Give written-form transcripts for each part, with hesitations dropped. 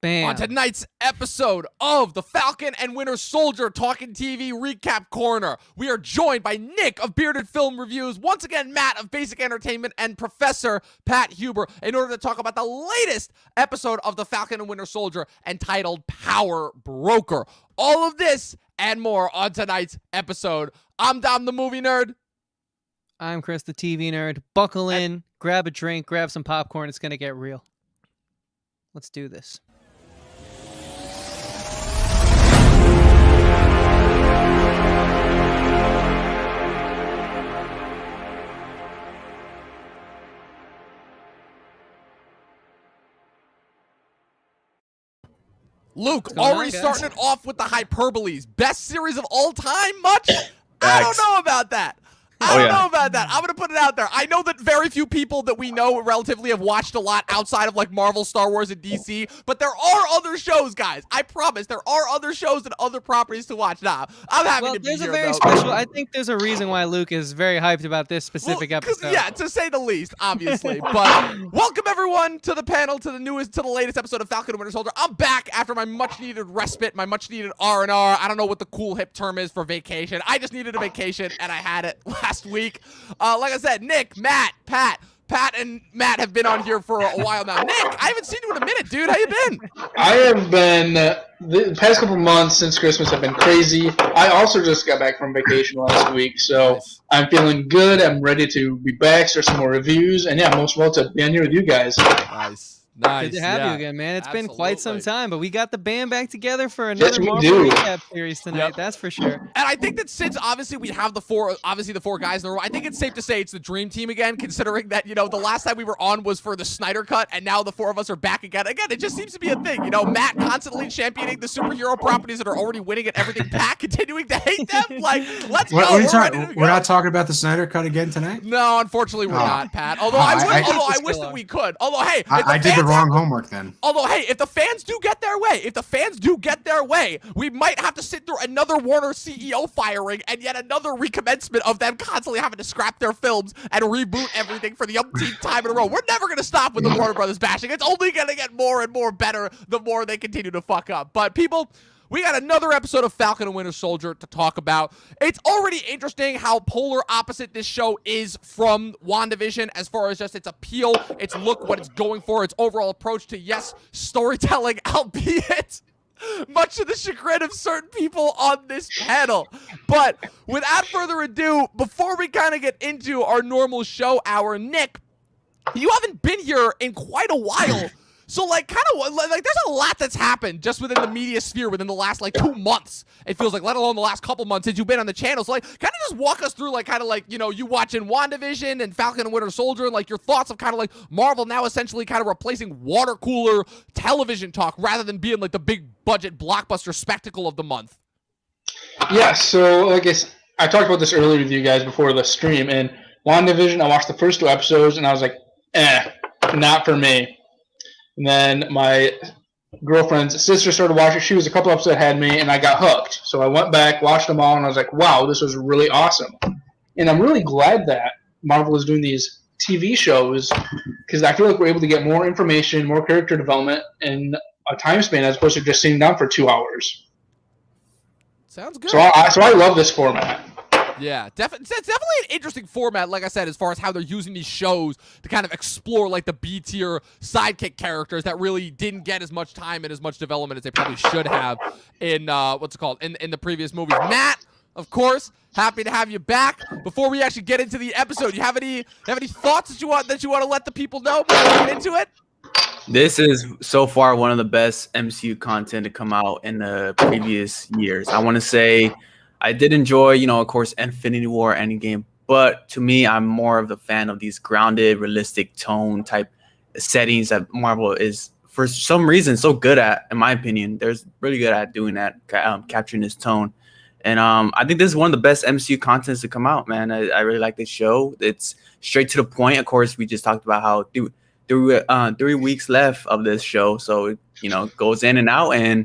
Bam. On tonight's episode of the Falcon and Winter Soldier Talking TV Recap Corner, we are joined by Nick of Bearded Film Reviews, once again Matt of Basic Entertainment, and Professor Pat Huber in order to talk about the latest episode of the Falcon and Winter Soldier entitled Power Broker. All of this and more on tonight's episode. I'm Dom the Movie Nerd. I'm Chris the TV Nerd. Buckle in, grab a drink, grab some popcorn. It's going to get real. Let's do this. Luke, already starting it off with the hyperboles. Best series of all time, much? I don't know about that. I don't know about that. I'm going to put it out there. I know that very few people that we know relatively have watched a lot outside of like Marvel, Star Wars, and DC, but there are other shows, guys. I promise. There are other shows and other properties to watch. Nah, I'm happy to be here, there's a very special, I think there's a reason why Luke is very hyped about this specific episode. Yeah, to say the least, obviously. But welcome, everyone, to the panel, to the latest episode of Falcon and Winter Soldier. I'm back after my much-needed respite, my much-needed R&R. I don't know what the cool hip term is for vacation. I just needed a vacation, and I had it last week. Like I said, Nick, Matt, Pat and Matt have been on here for a while now. Nick, I haven't seen you in a minute, dude. How you been? I have been, the past couple months since Christmas have been crazy. I also just got back from vacation last week, so nice. I'm feeling good. I'm ready to be back, start some more reviews, and yeah, most welcome to be on here with you guys. Nice. Good to have you again, man. It's been quite some time, but we got the band back together for another Marvel recap series tonight. That's for sure. And I think that since obviously we have the four guys in a row, I think it's safe to say it's the dream team again, considering that, you know, the last time we were on was for the Snyder Cut, and now the four of us are back again. Again, it just seems to be a thing. You know, Matt constantly championing the superhero properties that are already winning at everything, Pat continuing to hate them. Like, let's go. We're not talking about the Snyder Cut again tonight? No, unfortunately we're not, Pat. Although I wish that we could. Although, hey, I did the wrong homework then. Although, hey, if the fans do get their way, we might have to sit through another Warner CEO firing and yet another recommencement of them constantly having to scrap their films and reboot everything for the umpteenth time in a row. We're never going to stop with the Warner Brothers bashing. It's only going to get more and more better the more they continue to fuck up. But people, we got another episode of Falcon and Winter Soldier to talk about. It's already interesting how polar opposite this show is from WandaVision as far as just its appeal, its look, what it's going for, its overall approach to, yes, storytelling, albeit much to the chagrin of certain people on this panel. But without further ado, before we kind of get into our normal show hour, Nick, you haven't been here in quite a while. So, like, kind of, like, there's a lot that's happened just within the media sphere within the last, like, 2 months. It feels like, let alone the last couple months since you've been on the channel. So, like, kind of just walk us through, like, kind of like, you know, you watching WandaVision and Falcon and Winter Soldier and, like, your thoughts of kind of, like, Marvel now essentially kind of replacing water cooler television talk rather than being, like, the big budget blockbuster spectacle of the month. Yeah, so, I guess I talked about this earlier with you guys before the stream, and WandaVision, I watched the first 2 episodes, and I was like, not for me. And then my girlfriend's sister started watching. She was a couple episodes ahead of me, and I got hooked. So I went back, watched them all, and I was like, wow, this was really awesome. And I'm really glad that Marvel is doing these TV shows because I feel like we're able to get more information, more character development in a time span as opposed to just sitting down for 2 hours. Sounds good. So I love this format. Yeah, it's definitely an interesting format, like I said, as far as how they're using these shows to kind of explore, like, the B-tier sidekick characters that really didn't get as much time and as much development as they probably should have in, in the previous movies. Matt, of course, happy to have you back. Before we actually get into the episode, you have any thoughts that you want to let the people know before we get into it? This is so far one of the best MCU content to come out in the previous years. I want to say I did enjoy, you know, of course, Infinity War, Endgame, but to me, I'm more of the fan of these grounded, realistic tone type settings that Marvel is, for some reason, so good at, in my opinion. They're really good at doing that, capturing this tone. And I think this is one of the best MCU contents to come out, man. I really like this show. It's straight to the point. Of course, we just talked about how 3 weeks left of this show, so it, you know, goes in and out, and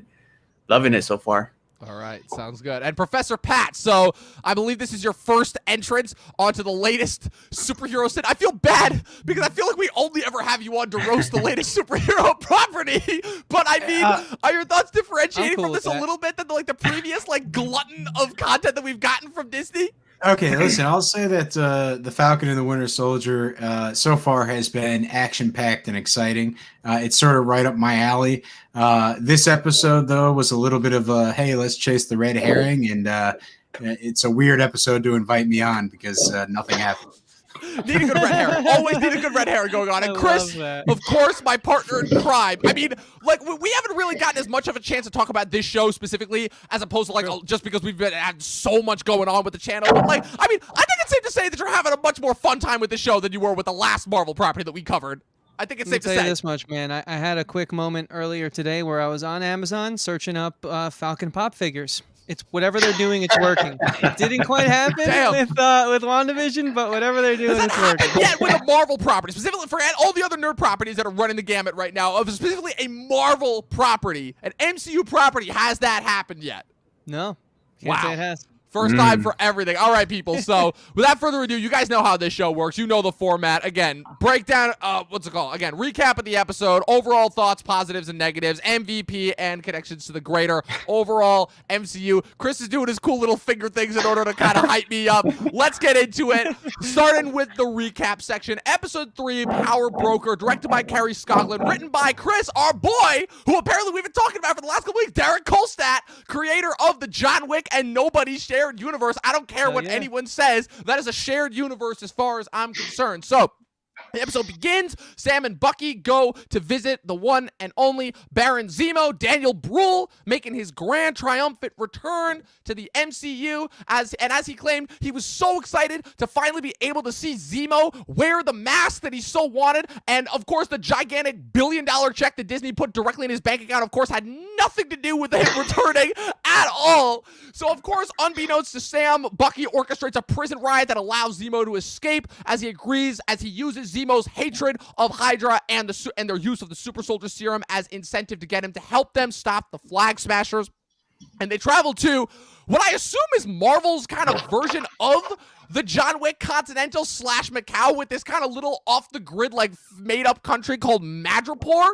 loving it so far. All right, sounds good. And Professor Pat, so I believe this is your first entrance onto the latest superhero set. I feel bad because I feel like we only ever have you on to roast the latest superhero property. But I mean, are your thoughts differentiating cool from this with a that. little bit than the previous like glutton of content that we've gotten from Disney? Okay, listen, I'll say that the Falcon and the Winter Soldier so far has been action-packed and exciting. It's sort of right up my alley. This episode, though, was a little bit of a, hey, let's chase the red herring, and it's a weird episode to invite me on because nothing happened. Need a good red hair. Always need a good red hair going on. And I Chris, love that. of course, my partner in crime. I mean, like, we haven't really gotten as much of a chance to talk about this show specifically as opposed to, like, just because we've had so much going on with the channel. But, like, I mean, I think it's safe to say that you're having a much more fun time with this show than you were with the last Marvel property that we covered. I think it's Let me safe to tell you say. this much, man. I had a quick moment earlier today where I was on Amazon searching up Falcon pop figures. It's whatever they're doing, it's working. It didn't quite happen Damn. with WandaVision, but whatever they're doing, Has that it's working. happened yet with a Marvel property? Specifically, forget all the other nerd properties that are running the gamut right now. Of specifically a Marvel property, an MCU property, has that happened yet? No, can't say it has. First time for everything. All right, people. So, without further ado, you guys know how this show works. You know the format. Again, breakdown, what's it called? Again, recap of the episode, overall thoughts, positives and negatives, MVP, and connections to the greater overall MCU. Chris is doing his cool little finger things in order to kind of hype me up. Let's get into it. Starting with the recap section. Episode 3, Power Broker, directed by Kerry Scotland, written by Chris, our boy, who apparently we've been talking about for the last couple weeks, Derek Kolstad, creator of the John Wick and Nobody's shared universe. I don't care what anyone says. That is a shared universe as far as I'm concerned. So, the episode begins. Sam and Bucky go to visit the one and only Baron Zemo, Daniel Bruhl, making his grand triumphant return to the MCU. As he claimed, he was so excited to finally be able to see Zemo wear the mask that he so wanted. And of course, the gigantic $1 billion check that Disney put directly in his bank account, of course, had nothing to do with him returning at all. So, of course, unbeknownst to Sam, Bucky orchestrates a prison riot that allows Zemo to escape as he uses Zemo's hatred of Hydra and their use of the Super Soldier Serum as incentive to get him to help them stop the Flag Smashers. And they travel to what I assume is Marvel's kind of version of the John Wick Continental / Macau, with this kind of little off-the-grid, like, made-up country called Madripoor,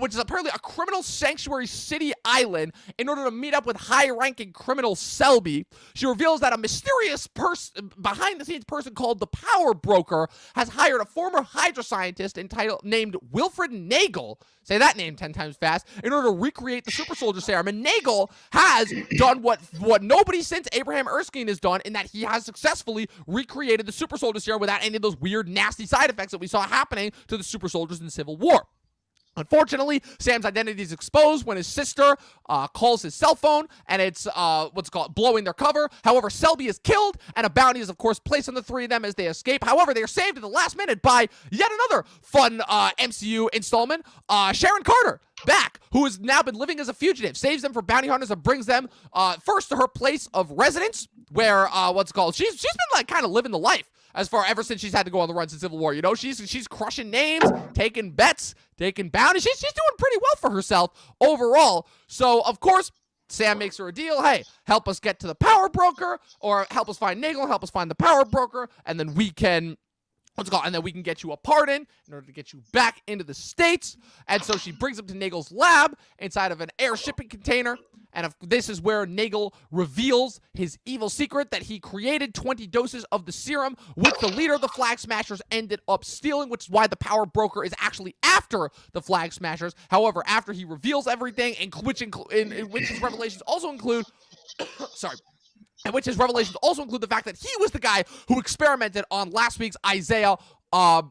which is apparently a criminal sanctuary city island, in order to meet up with high-ranking criminal Selby. She reveals that a mysterious behind-the-scenes person called the Power Broker has hired a former Hydra scientist named Wilfred Nagel, say that name 10 times fast, in order to recreate the Super Soldier Serum. And Nagel has done what nobody since Abraham Erskine has done, in that he has successfully recreated the Super Soldier Serum without any of those weird, nasty side effects that we saw happening to the Super Soldiers in Civil War. Unfortunately, Sam's identity is exposed when his sister calls his cell phone, and it's blowing their cover. However, Selby is killed, and a bounty is, of course, placed on the three of them as they escape. However, they are saved at the last minute by yet another fun MCU installment. Sharon Carter, back, who has now been living as a fugitive, saves them from bounty hunters and brings them first to her place of residence, where she's been like kind of living the life ever since she's had to go on the run since Civil War. You know, she's crushing names, taking bets, taking bounties. She's doing pretty well for herself overall. So, of course, Sam makes her a deal. Hey, help us get to the Power Broker, or help us find Nagel, help us find the Power Broker, and then we can and then we can get you a pardon in order to get you back into the States. And so she brings him to Nagel's lab inside of an air shipping container. And this is where Nagel reveals his evil secret, that he created 20 doses of the serum, which the leader of the Flag Smashers ended up stealing, which is why the Power Broker is actually after the Flag Smashers. However, after he reveals everything, in which his revelations also include and which his revelations also include the fact that he was the guy who experimented on last week's Isaiah, Isaiah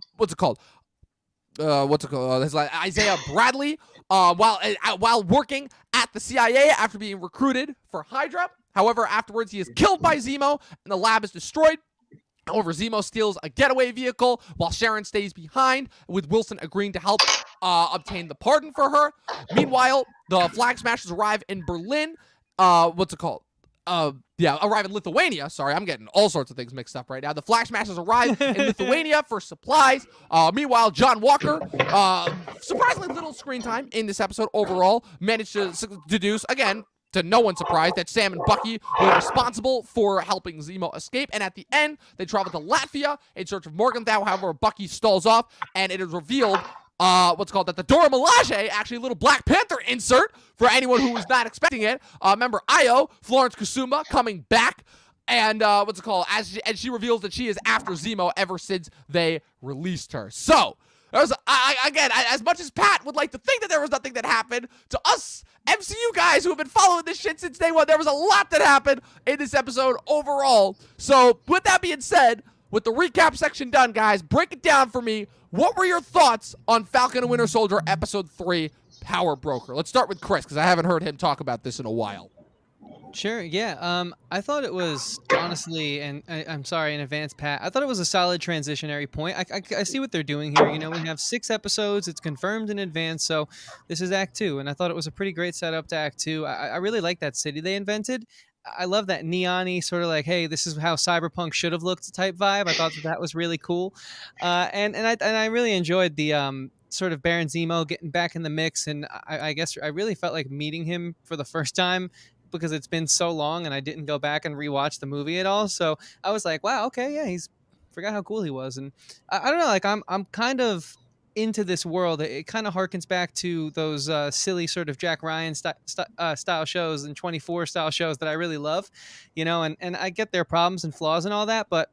Bradley, while working at the CIA after being recruited for Hydra. However, afterwards, he is killed by Zemo, and the lab is destroyed. However, Zemo steals a getaway vehicle while Sharon stays behind, with Wilson agreeing to help obtain the pardon for her. Meanwhile, the Flag Smashers arrive in Berlin. Arrive in Lithuania. Sorry, I'm getting all sorts of things mixed up right now. The Flag Smashers arrive in Lithuania for supplies. Meanwhile, John Walker, surprisingly little screen time in this episode overall, managed to deduce, again, to no one's surprise that Sam and Bucky were responsible for helping Zemo escape. And at the end, they travel to Latvia in search of Morgenthau. However, Bucky stalls off, and it is revealed that the Dora Milaje, actually a little Black Panther insert for anyone who was not expecting it. Remember Io, Florence Kusuma, coming back. And as she reveals that she is after Zemo ever since they released her. So, again, as much as Pat would like to think that there was nothing that happened, to us MCU guys who have been following this shit since day one, there was a lot that happened in this episode overall. So, with that being said, with the recap section done, guys, break it down for me. What were your thoughts on Falcon and Winter Soldier Episode 3, Power Broker? Let's start with Chris, because I haven't heard him talk about this in a while. Sure, yeah. I thought it was, honestly, and I'm sorry in advance, Pat, I thought it was a solid transitionary point. I see what they're doing here. You know, we have 6 episodes. It's confirmed in advance, so this is Act 2, and I thought it was a pretty great setup to Act 2. I really like that city they invented. I love that neon-y sort of like, hey, this is how Cyberpunk should have looked type vibe. I thought that was really cool. And I really enjoyed the sort of Baron Zemo getting back in the mix, and I guess I really felt like meeting him for the first time, because it's been so long and I didn't go back and rewatch the movie at all. So I was like, wow, okay, yeah, forgot how cool he was. And I don't know, like I'm kind of into this world. It kind of harkens back to those silly sort of Jack Ryan style shows and 24 style shows that I really love, you know, and I get their problems and flaws and all that. But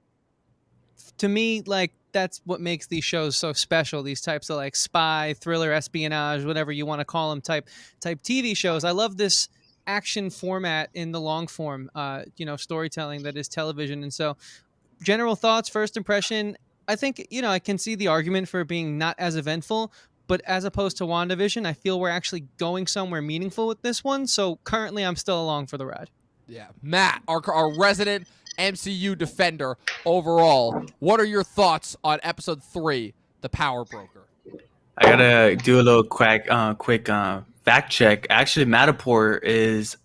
to me, like, that's what makes these shows so special. These types of like spy, thriller, espionage, whatever you want to call them, type TV shows. I love this action format in the long form, storytelling that is television. And so, general thoughts, first impression, I think, I can see the argument for it being not as eventful, but as opposed to WandaVision, I feel we're actually going somewhere meaningful with this one. So currently I'm still along for the ride. Yeah. Matt, our resident MCU defender overall, what are your thoughts on Episode 3, The Power Broker? I gotta do a little quick fact check. Actually, Madripoor is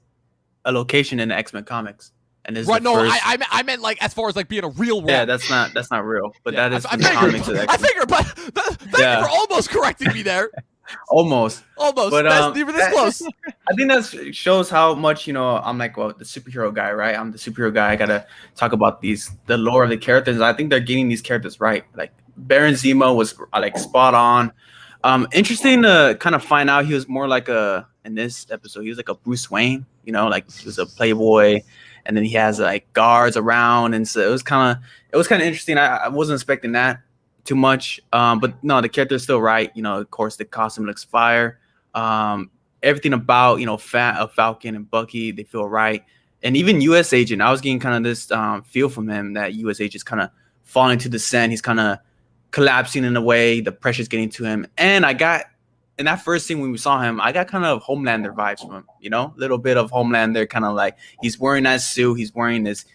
a location in the X-Men comics, and is right. No, first... I meant like as far as like being a real one. Yeah, that's not real, but yeah, that is I in the comics. I figured, but thank you for almost correcting me there. Almost. But that's even this close. I think that shows how much I'm like, well, the superhero guy, right? I'm the superhero guy. I gotta talk about the lore of the characters. I think they're getting these characters right. Like Baron Zemo was like spot on. Interesting to kind of find out he was more like in this episode, he was like a Bruce Wayne, like he was a playboy, and then he has like guards around, and so it was kind of interesting. I wasn't expecting that too much, but no, the character is still right. Of course, the costume looks fire. Everything about Falcon and Bucky, they feel right, and even U.S. Agent, I was getting kind of this feel from him that U.S. Agent's kind of falling to descent. He's kind of collapsing in a way, the pressure's getting to him. And I got, in that first scene when we saw him, I got kind of Homelander vibes from him, a little bit of Homelander, kind of like he's wearing that suit, he's wearing this,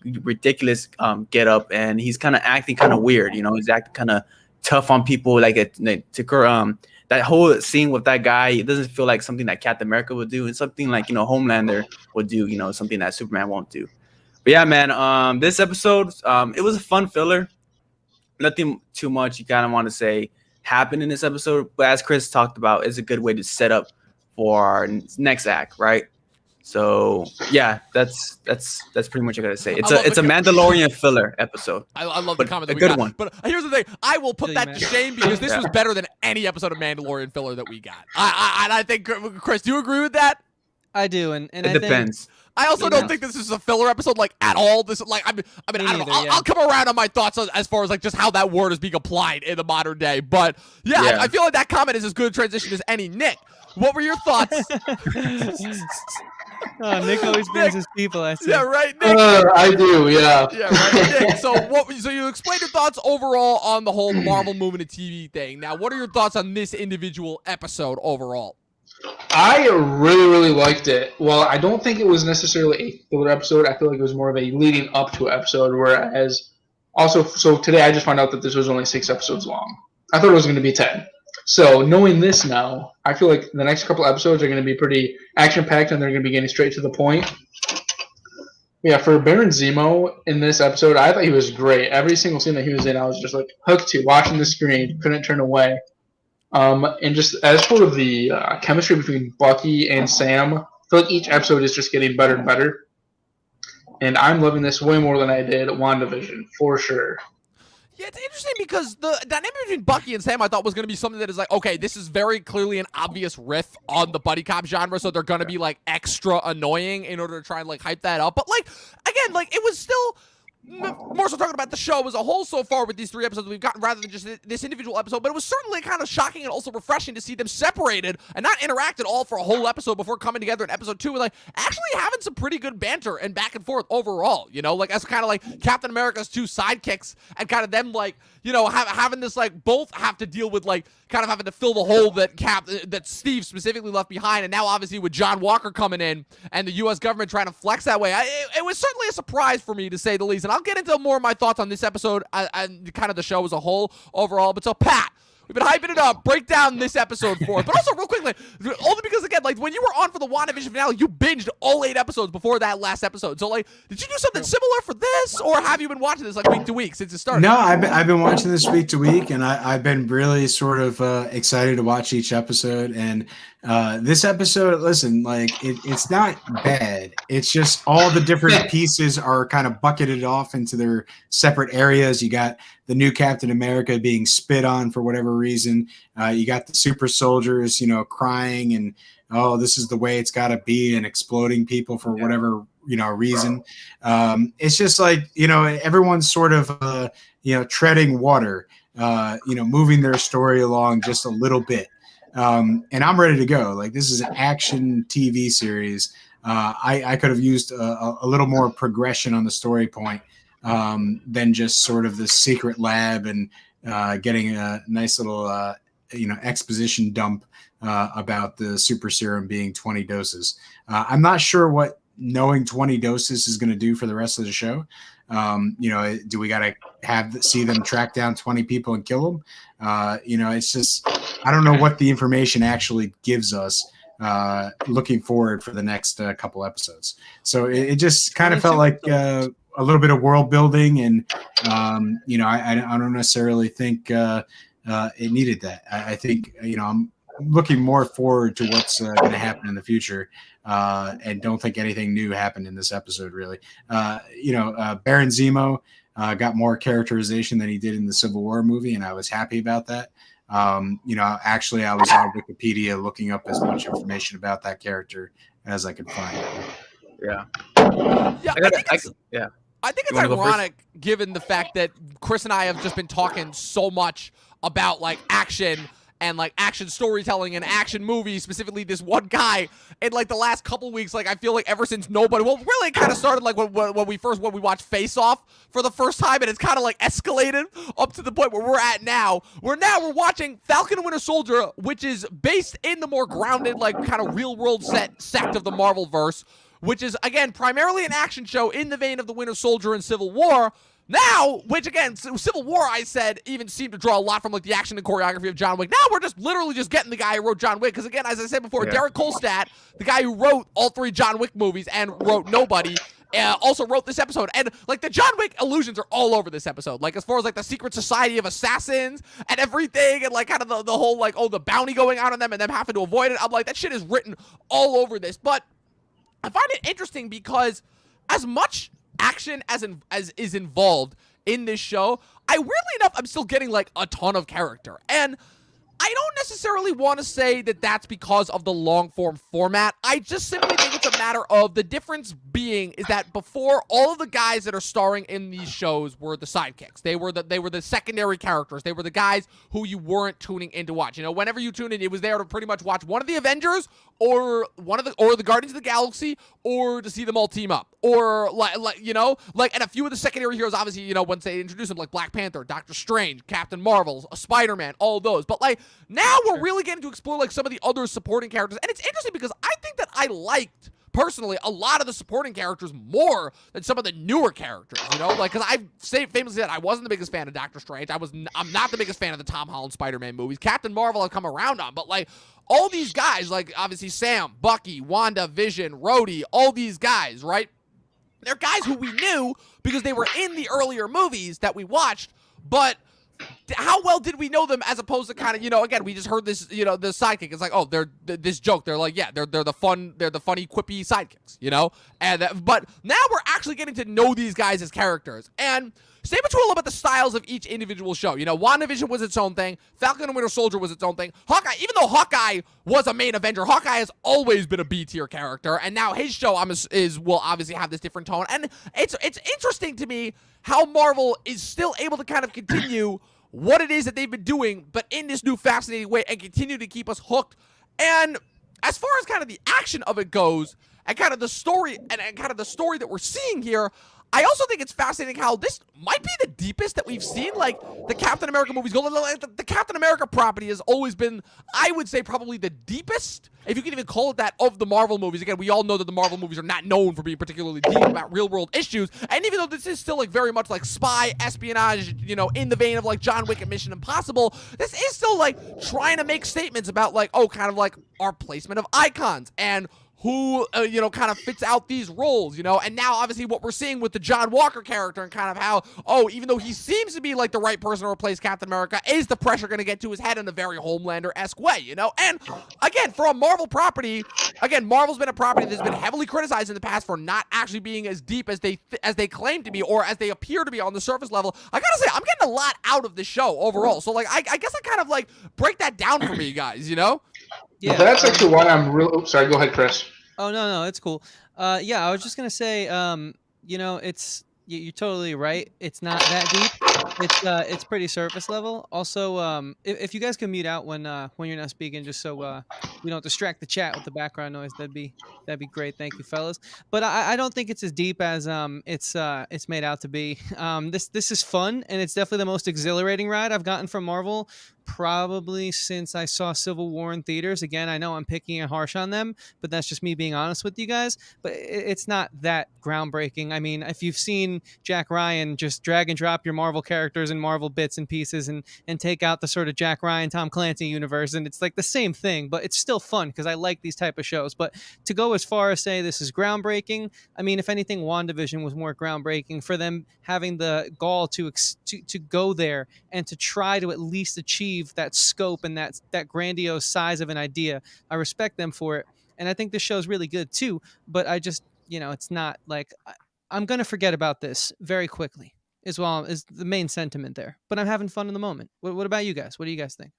ridiculous get up, and he's kind of acting kind of weird, he's acting kind of tough on people, like that whole scene with that guy, it doesn't feel like something that Captain America would do, and something like, Homelander would do, something that Superman won't do. But yeah, man, this episode, it was a fun filler. Nothing too much you kind of want to say happened in this episode, but as Chris talked about, it's a good way to set up for our next act, right? So yeah, that's pretty much what I gotta say. It's a Mandalorian filler episode. I love the comment that we got. One. But here's the thing, I will put that to shame because this was better than any episode of Mandalorian filler that we got. I think, Chris, do you agree with that? I do, and it depends. I also don't think this is a filler episode, like, at all. This, like, I don't know. I'll come around on my thoughts as far as, like, just how that word is being applied in the modern day. But, yeah. I feel like that comment is as good a transition as any. Nick, what were your thoughts? Nick always brings his people, I see. Yeah, right, Nick? I do, yeah. Yeah, right, Nick. So you explained your thoughts overall on the whole Marvel moving to TV thing. Now, what are your thoughts on this individual episode overall? I really, really liked it. Well, I don't think it was necessarily a filler episode. I feel like it was more of a leading up to an episode, whereas also, so today I just found out that this was only 6 episodes long. I thought it was going to be 10. So knowing this now, I feel like the next couple episodes are going to be pretty action-packed and they're going to be getting straight to the point. Yeah, for Baron Zemo in this episode, I thought he was great. Every single scene that he was in, I was just like hooked to, watching the screen, couldn't turn away. And just as for the chemistry between Bucky and Sam, feel like each episode is just getting better and better. And I'm loving this way more than I did WandaVision, for sure. Yeah, it's interesting because the dynamic between Bucky and Sam I thought was going to be something that is like, okay, this is very clearly an obvious riff on the buddy cop genre, so they're going to be like extra annoying in order to try and like hype that up. But like, again, like it was still more so talking about the show as a whole so far with these 3 episodes we've gotten rather than just this individual episode, but it was certainly kind of shocking and also refreshing to see them separated and not interact at all for a whole episode before coming together in episode 2 and like actually having some pretty good banter and back and forth overall, you know, like as kind of like Captain America's 2 sidekicks and kind of them like, you know, having this like both have to deal with like kind of having to fill the hole that Steve specifically left behind, and now obviously with John Walker coming in and the U.S. government trying to flex that way, it was certainly a surprise for me to say the least. And I'll get into more of my thoughts on this episode and kind of the show as a whole overall. But so Pat, we've been hyping it up. Break down this episode for us. But also, real quickly, only because, again, like, when you were on for the WandaVision finale, you binged all 8 episodes before that last episode. So, like, did you do something similar for this? Or have you been watching this, like, week to week since it started? No, I've been watching this week to week, and I've been really sort of excited to watch each episode. And this episode, listen, like, it's not bad. It's just all the different pieces are kind of bucketed off into their separate areas. You got the new Captain America being spit on for whatever reason. You got the super soldiers, you know, crying and, oh, this is the way it's got to be, and exploding people for whatever, you know, reason. It's just like, you know, everyone's sort of, you know, treading water, you know, moving their story along just a little bit. And I'm ready to go. Like, this is an action TV series. I could have used a little more progression on the story point than just sort of the secret lab and getting a nice little, you know, exposition dump about the super serum being 20 doses. I'm not sure what knowing 20 doses is going to do for the rest of the show. You know, do we got to see them track down 20 people and kill them? You know, it's just, I don't know what the information actually gives us looking forward for the next couple episodes. So it just kind of felt like a little bit of world building, and you know, I don't necessarily think it needed that. I think, you know, I'm looking more forward to what's going to happen in the future, and don't think anything new happened in this episode, really. You know, Baron Zemo got more characterization than he did in the Civil War movie, and I was happy about that. You know, actually, I was on Wikipedia looking up as much information about that character as I could find. Yeah. Yeah. I think it's ironic given the fact that Chris and I have just been talking so much about like action and like action storytelling and action movies, specifically this one guy in like the last couple weeks. Like, I feel like ever since nobody, well, really it kind of started like when we watched Face Off for the first time, and it's kind of like escalated up to the point where we're at now. We're watching Falcon Winter Soldier, which is based in the more grounded, like kind of real world sect of the Marvel verse, which is, again, primarily an action show in the vein of the Winter Soldier and Civil War. Now, which again, Civil War, I said, even seemed to draw a lot from like the action and choreography of John Wick. Now we're just literally just getting the guy who wrote John Wick. Because again, as I said before, Derek Kolstad, the guy who wrote all 3 John Wick movies and wrote Nobody, also wrote this episode. And like the John Wick allusions are all over this episode. Like as far as like the secret society of assassins and everything, and like kind of the whole like, oh, the bounty going out on them and them having to avoid it. I'm like, that shit is written all over this. But I find it interesting because as much action as is involved in this show, weirdly enough, I'm still getting like a ton of character. And I don't necessarily want to say that that's because of the long form format. I just simply think it's a matter of the difference being is that before, all of the guys that are starring in these shows were the sidekicks. They were the secondary characters. They were the guys who you weren't tuning in to watch. You know, whenever you tune in, it was there to pretty much watch one of the Avengers or the Guardians of the Galaxy, or to see them all team up, or like you know, like, and a few of the secondary heroes, obviously, you know, once they introduce them, like Black Panther, Doctor Strange, Captain Marvel, Spider-Man, all those. But like now we're really getting to explore like some of the other supporting characters, and it's interesting because I think that I liked personally a lot of the supporting characters more than some of the newer characters, you know, like, because I've famously said I wasn't the biggest fan of Doctor Strange. I'm not the biggest fan of the Tom Holland Spider-Man movies. Captain Marvel I've come around on, but like all these guys, like obviously Sam, Bucky, Wanda, Vision, Rhodey, all these guys, right? They're guys who we knew because they were in the earlier movies that we watched, but how well did we know them as opposed to kind of, again, we just heard this, the sidekick. It's like, oh, they're this joke. They're like, yeah, they're the funny, quippy sidekicks, And but now we're actually getting to know these guys as characters. And say what you will about the styles of each individual show. WandaVision was its own thing. Falcon and Winter Soldier was its own thing. Hawkeye, even though Hawkeye was a main Avenger, Hawkeye has always been a B tier character, and now his show will obviously have this different tone. And it's interesting to me how Marvel is still able to kind of continue what it is that they've been doing, but in this new fascinating way, and continue to keep us hooked. And as far as kind of the action of it goes, and kind of the story, and kind of the story that we're seeing here, I also think it's fascinating how this might be the deepest that we've seen, like, the Captain America movies go. Like, the Captain America property has always been, I would say, probably the deepest, if you can even call it that, of the Marvel movies. Again, we all know that the Marvel movies are not known for being particularly deep about real-world issues, and even though this is still, like, very much, like, spy, espionage, in the vein of, like, John Wick and Mission Impossible, this is still, like, trying to make statements about, like, kind of, like, our placement of icons, and who, kind of fits out these roles, and now obviously what we're seeing with the John Walker character and kind of how, even though he seems to be like the right person to replace Captain America, is the pressure going to get to his head in a very Homelander-esque way, And again, for a Marvel property, Marvel's been a property that's been heavily criticized in the past for not actually being as deep as they claim to be, or as they appear to be on the surface level. I gotta say, I'm getting a lot out of this show overall. So, like, I guess I kind of, like, break that down for me, guys, Yeah, that's actually why I'm real. Oh, sorry, go ahead, Chris. Oh, no, it's cool. Yeah, I was just gonna say, it's you're totally right. It's not that deep. It's pretty surface level. Also, if you guys can mute out when you're not speaking, just so we don't distract the chat with the background noise, that'd be great. Thank you, fellas. But I don't think it's as deep as it's made out to be. This is fun, and it's definitely the most exhilarating ride I've gotten from Marvel probably since I saw Civil War in theaters. Again, I know I'm picking it harsh on them, but that's just me being honest with you guys. But it's not that groundbreaking. I mean, if you've seen Jack Ryan just drag and drop your Marvel characters and Marvel bits and pieces and take out the sort of Jack Ryan, Tom Clancy universe, and it's like the same thing, but it's still fun because I like these type of shows. But to go as far as say this is groundbreaking, I mean, if anything, WandaVision was more groundbreaking for them having the gall to go there and to try to at least achieve that scope and that grandiose size of an idea. I respect them for it, and I think this show's really good too. But I just, it's not like I'm gonna forget about this very quickly. Is the main sentiment there. But I'm having fun in the moment. What about you guys? What do you guys think?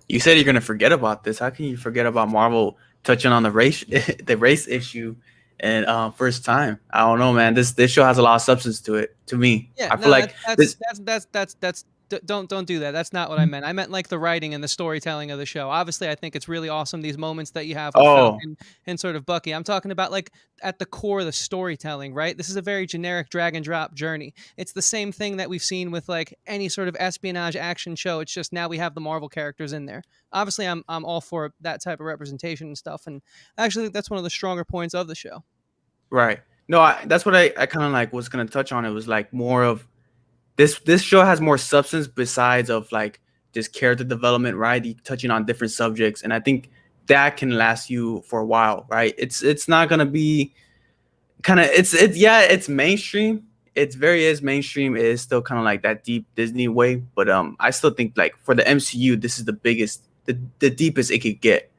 You said you're gonna forget about this. How can you forget about Marvel touching on the race the race issue and first time? I don't know, man. This show has a lot of substance to it. To me, yeah, I feel like that's don't do that. That's not what I meant. I meant like the writing and the storytelling of the show. Obviously, I think it's really awesome, these moments that you have with Falcon and sort of Bucky. I'm talking about like at the core of the storytelling, right? This is a very generic drag and drop journey. It's the same thing that we've seen with like any sort of espionage action show. It's just now we have the Marvel characters in there. Obviously, I'm all for that type of representation and stuff. And actually, that's one of the stronger points of the show. Right. No, that's what I kind of like was going to touch on. It was like more of this show has more substance besides of like just character development, right? Touching on different subjects, and I think that can last you for a while, right? It's not gonna be kind of it's mainstream. It's is mainstream. It is still kind of like that deep Disney way, but I still think like for the MCU, this is the biggest, the deepest it could get.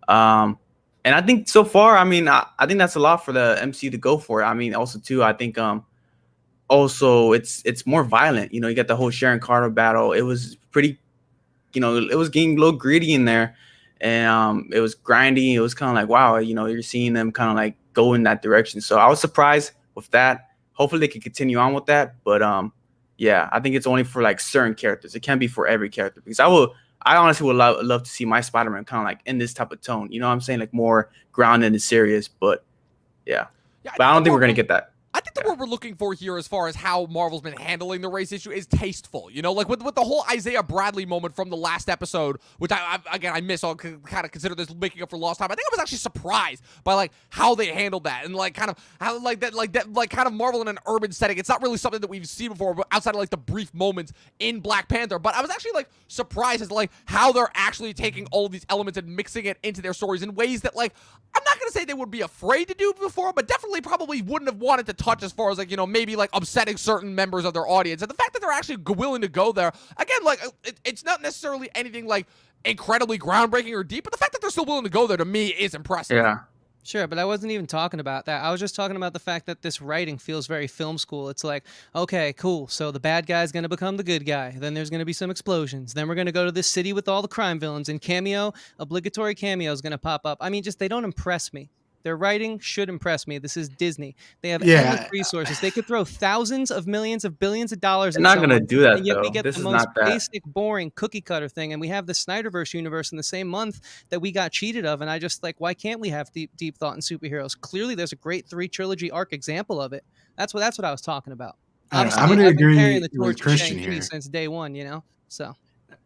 And I think so far, I mean, I think that's a lot for the MCU to go for. I mean, also too, I think also it's more violent. You got the whole Sharon Carter battle. It was pretty, it was getting a little greedy in there, and it was grindy. It was kind of like, wow, you're seeing them kind of like go in that direction. So I was surprised with that. Hopefully they can continue on with that. But yeah, I think it's only for like certain characters. It can't be for every character, because I honestly would love to see my Spider-Man kind of like in this type of tone. You know what I'm saying? Like more grounded and serious. But yeah, but I don't think we're gonna get that. I think the word we're looking for here as far as how Marvel's been handling the race issue is tasteful. Like with the whole Isaiah Bradley moment from the last episode, which I miss. I'll kind of consider this making up for lost time. I think I was actually surprised by like how they handled that, and like kind of how like kind of Marvel in an urban setting. It's not really something that we've seen before, but outside of like the brief moments in Black Panther. But I was actually like surprised as to like how they're actually taking all of these elements and mixing it into their stories in ways that like I'm not going to say they would be afraid to do before, but definitely probably wouldn't have wanted to touch as far as, like, you know, maybe like upsetting certain members of their audience. And the fact that they're actually willing to go there, again, like, it's not necessarily anything like incredibly groundbreaking or deep, but the fact that they're still willing to go there to me is impressive. Yeah. Sure, but I wasn't even talking about that. I was just talking about the fact that this writing feels very film school. It's like, okay, cool. So the bad guy's going to become the good guy. Then there's going to be some explosions. Then we're going to go to this city with all the crime villains, and obligatory cameo is going to pop up. I mean, just they don't impress me. Their writing should impress me. This is Disney. They have endless resources. They could throw thousands of millions of billions of dollars. They're not going to do that, and yet though. we get This the is most not that. basic, boring cookie cutter thing. And we have the Snyderverse universe in the same month that we got cheated of. And I just like, why can't we have deep thought in superheroes? Clearly, there's a great 3 trilogy arc example of it. That's what I was talking about. I'm going to agree carrying the with torch of Christian Shang-Chi here. since day one, you know. So.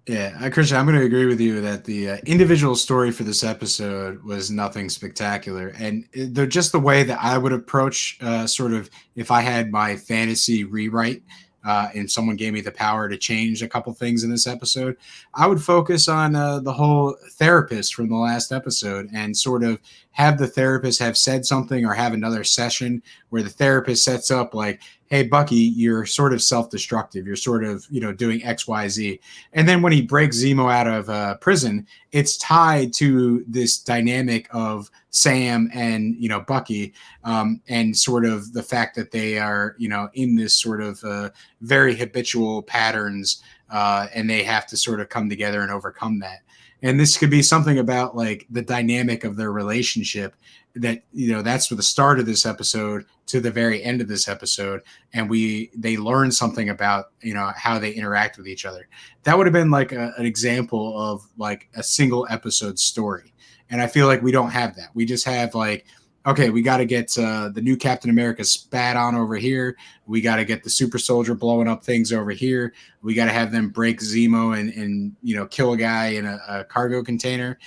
Yeah, Christian, I'm going to agree with you that the individual story for this episode was nothing spectacular. And they're just the way that I would approach sort of if I had my fantasy rewrite and someone gave me the power to change a couple things in this episode, I would focus on the whole therapist from the last episode and sort of have the therapist have said something or have another session where the therapist sets up like, hey, Bucky, you're sort of self-destructive. You're sort of, you know, doing X, Y, Z. And then when he breaks Zemo out of prison, it's tied to this dynamic of Sam and, you know, Bucky and sort of the fact that they are, you know, in this sort of very habitual patterns and they have to sort of come together and overcome that. And this could be something about like the dynamic of their relationship that, you know, that's from the start of this episode to the very end of this episode. And they learn something about, you know, how they interact with each other. That would have been like an example of like a single episode story. And I feel like we don't have that. We just have like, okay, we got to get the new Captain America spat on over here. We got to get the super soldier blowing up things over here. We got to have them break Zemo and you know, kill a guy in a cargo container.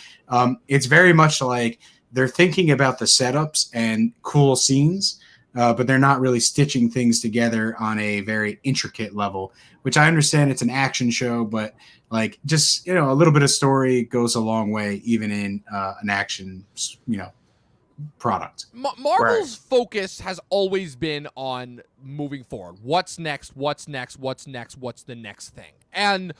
It's very much like they're thinking about the setups and cool scenes, but they're not really stitching things together on a very intricate level, which I understand it's an action show, but like just, you know, a little bit of story goes a long way, even in an action, you know, product. Marvel's focus has always been on moving forward. What's next? What's next? What's next? What's the next thing? And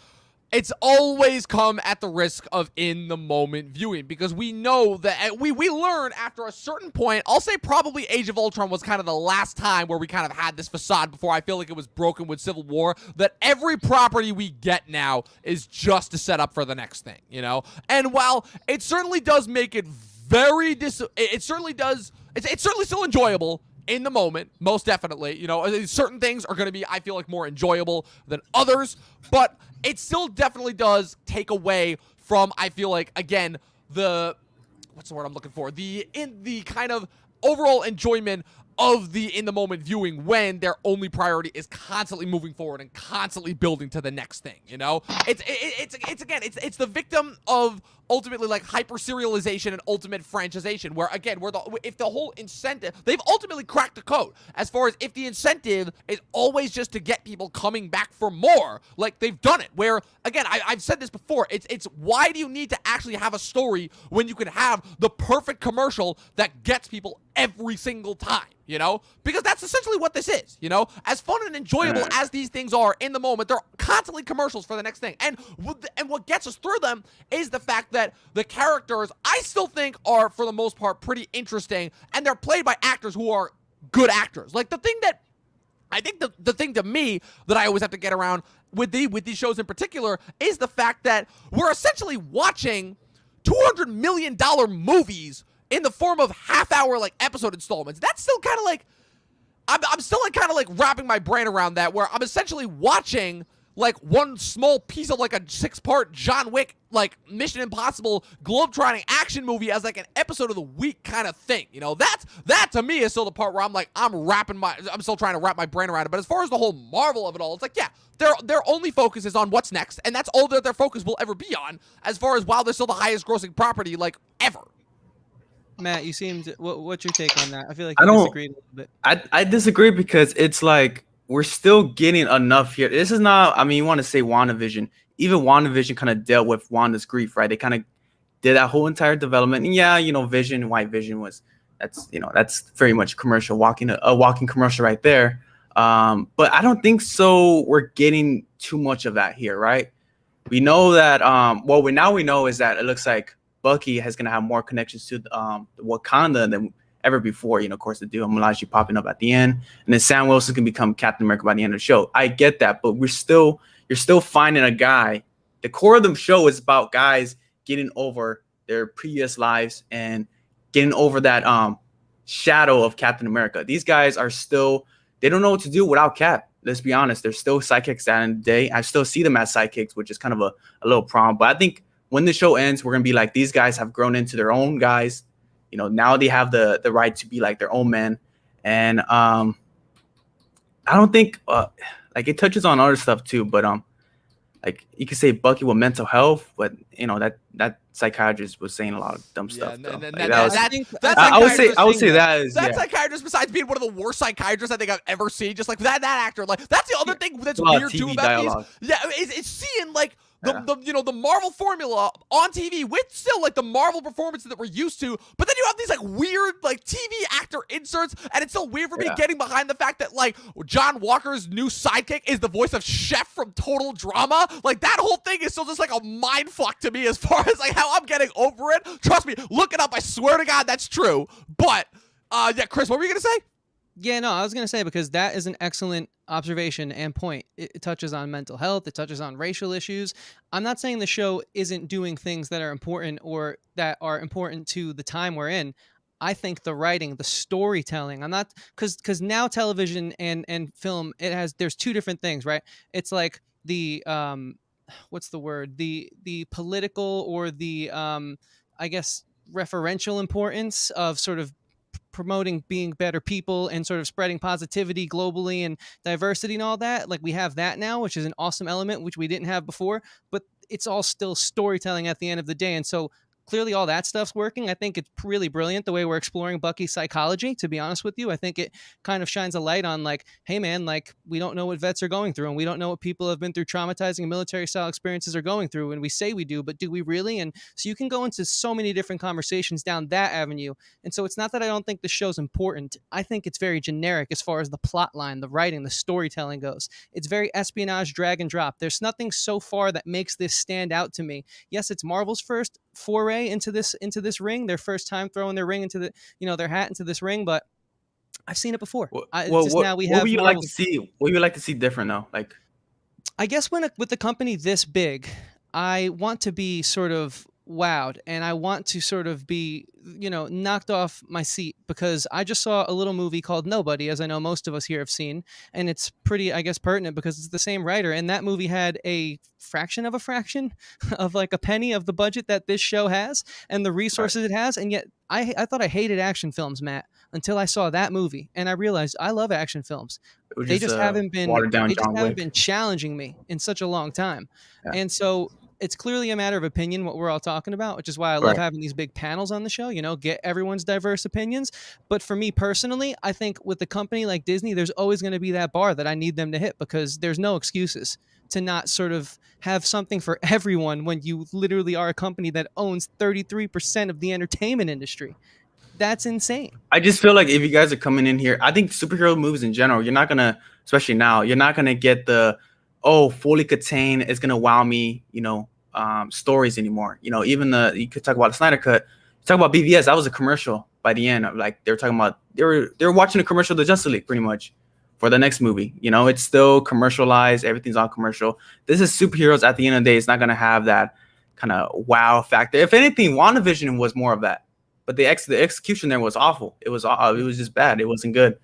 it's always come at the risk of in-the-moment viewing because we know that we learn after a certain point, I'll say probably Age of Ultron was kind of the last time where we kind of had this facade before I feel like it was broken with Civil War, that every property we get now is just to set up for the next thing, you know? And while it certainly does make it it's certainly still enjoyable in the moment, most definitely. You know, certain things are going to be, I feel like, more enjoyable than others, but it still definitely does take away from, I feel like, again, what's the word I'm looking for? The kind of overall enjoyment of the in-the-moment viewing when their only priority is constantly moving forward and constantly building to the next thing, you know? It's the victim of ultimately like hyper serialization and ultimate franchisation, where again, if the whole incentive, they've ultimately cracked the code as far as if the incentive is always just to get people coming back for more, like they've done it. Where again, I've said this before, it's why do you need to actually have a story when you can have the perfect commercial that gets people every single time, you know? Because that's essentially what this is, you know? As fun and enjoyable as these things are in the moment, they're constantly commercials for the next thing. And what gets us through them is the fact that the characters, I still think, are, for the most part, pretty interesting, and they're played by actors who are good actors. Like, the thing that, I think the thing to me that I always have to get around with these shows in particular is the fact that we're essentially watching $200 million movies in the form of half-hour, like, episode installments. That's still kind of like, I'm still like kind of like wrapping my brain around that, where I'm essentially watching like one small piece of like a 6-part John Wick, like Mission Impossible globetrotting action movie as like an episode of the week kind of thing. You know, that to me is still the part where I'm like, I'm still trying to wrap my brain around it. But as far as the whole Marvel of it all, it's like, yeah, their only focus is on what's next, and that's all that their focus will ever be on, as far as while they're still the highest grossing property like ever. Matt, you seemed. What's your take on that? I feel like you disagree a little bit. I disagree because it's like we're still getting enough here. This is not. I mean, you want to say WandaVision? Even WandaVision kind of dealt with Wanda's grief, right? They kind of did that whole entire development. And yeah, White Vision that's very much commercial, a walking commercial right there. But I don't think so. We're getting too much of that here, right? We know that we know is that it looks like Bucky is gonna have more connections to Wakanda than ever before. Of course, the duo Malachi popping up at the end, and then Sam Wilson can become Captain America by the end of the show. I get that, but you're still finding a guy. The core of the show is about guys getting over their previous lives and getting over that shadow of Captain America. These guys they don't know what to do without Cap. Let's be honest. They're still sidekicks at the end of the day. I still see them as sidekicks, which is kind of a little problem. But I think when the show ends, we're going to be like, these guys have grown into their own guys. Now they have the right to be like their own men. And I don't think it touches on other stuff too, but like you could say Bucky with mental health, but that psychiatrist was saying a lot of dumb stuff. I would say that psychiatrist, besides being one of the worst psychiatrists I think I've ever seen, just like that actor, like that's the other thing that's weird too about these. Yeah, it's seeing like the Marvel formula on TV with still like the Marvel performances that we're used to, but then you have these like weird like TV actor inserts, and it's so weird for me getting behind the fact that like John Walker's new sidekick is the voice of Chef from Total Drama. Like that whole thing is still just like a mind fuck to me as far as like how I'm getting over it. Trust me, look it up. I swear to God that's true. But yeah, Chris, what were you gonna say? Yeah, no, I was going to say, because that is an excellent observation and point. It touches on mental health. It touches on racial issues. I'm not saying the show isn't doing things that are important or that are important to the time we're in. I think the writing, the storytelling, I'm not, because now television and film, there's two different things, right? It's like the, what's the word? The political or the, I guess, referential importance of sort of promoting being better people and sort of spreading positivity globally and diversity and all that. Like we have that now, which is an awesome element, which we didn't have before, but it's all still storytelling at the end of the day. And so clearly all that stuff's working. I think it's really brilliant the way we're exploring Bucky's psychology, to be honest with you. I think it kind of shines a light on like, hey man, like we don't know what vets are going through and we don't know what people have been through traumatizing military style experiences are going through. And we say we do, but do we really? And so you can go into so many different conversations down that avenue. And so it's not that I don't think the show's important. I think it's very generic as far as the plot line, the writing, the storytelling goes. It's very espionage, drag and drop. There's nothing so far that makes this stand out to me. Yes, it's Marvel's first foray into this ring, their first time throwing their ring into their hat into this ring, but I've seen it before. What would you like to see? What would you like to see different though? Like, I guess with the company this big, I want to be sort of wowed and I want to sort of be knocked off my seat, because I just saw a little movie called Nobody, as I know most of us here have seen, and it's pretty, I guess, pertinent because it's the same writer, and that movie had a fraction of like a penny of the budget that this show has and the resources it has, and yet I thought I hated action films, Matt, until I saw that movie, and I realized I love action films. They just haven't been challenging me in such a long time, and so it's clearly a matter of opinion what we're all talking about, which is why I love having these big panels on the show, get everyone's diverse opinions. But for me personally, I think with a company like Disney, there's always going to be that bar that I need them to hit, because there's no excuses to not sort of have something for everyone when you literally are a company that owns 33% of the entertainment industry. That's insane. I just feel like if you guys are coming in here, I think superhero movies in general, you're not going to, especially now, you're not going to get the, fully contained, it's going to wow me, stories anymore. Even you could talk about the Snyder Cut, talk about BVS, that was a commercial by the end. Like they were talking about, they were watching a commercial of the Justice League pretty much for the next movie. It's still commercialized, everything's on commercial. This is superheroes. At the end of the day, it's not going to have that kind of wow factor. If anything, WandaVision was more of that, but the execution there was awful. It was just bad. It wasn't good.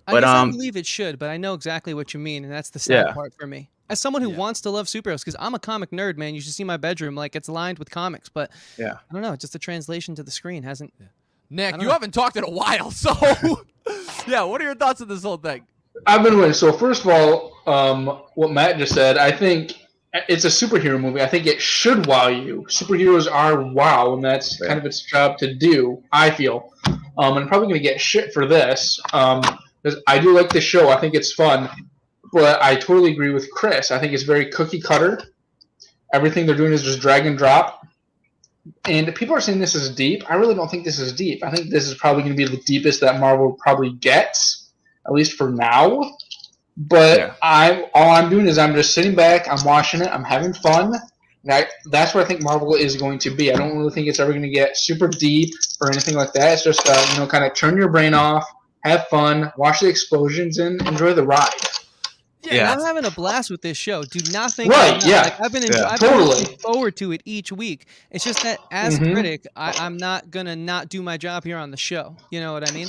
But I believe it should, but I know exactly what you mean, and that's the sad part for me. As someone who wants to love superheroes, because I'm a comic nerd, man. You should see my bedroom, like it's lined with comics. But I don't know, just the translation to the screen hasn't. Nick, you haven't talked in a while, so what are your thoughts on this whole thing? I've been waiting. So first of all, what Matt just said, I think it's a superhero movie. I think it should wow you. Superheroes are wow, and that's kind of its job to do, I feel. And I'm probably going to get shit for this, because I do like the show. I think it's fun. But I totally agree with Chris. I think it's very cookie cutter. Everything they're doing is just drag and drop. And people are saying this is deep. I really don't think this is deep. I think this is probably going to be the deepest that Marvel probably gets, at least for now. But all I'm doing is I'm just sitting back, I'm watching it, I'm having fun. That's where I think Marvel is going to be. I don't really think it's ever going to get super deep or anything like that. It's just kind of turn your brain off, have fun, watch the explosions, and enjoy the ride. Yeah, I'm having a blast with this show. Do not think right. Yeah, like, I've been looking forward to it each week. It's just that as a critic, I'm not gonna not do my job here on the show. You know what I mean?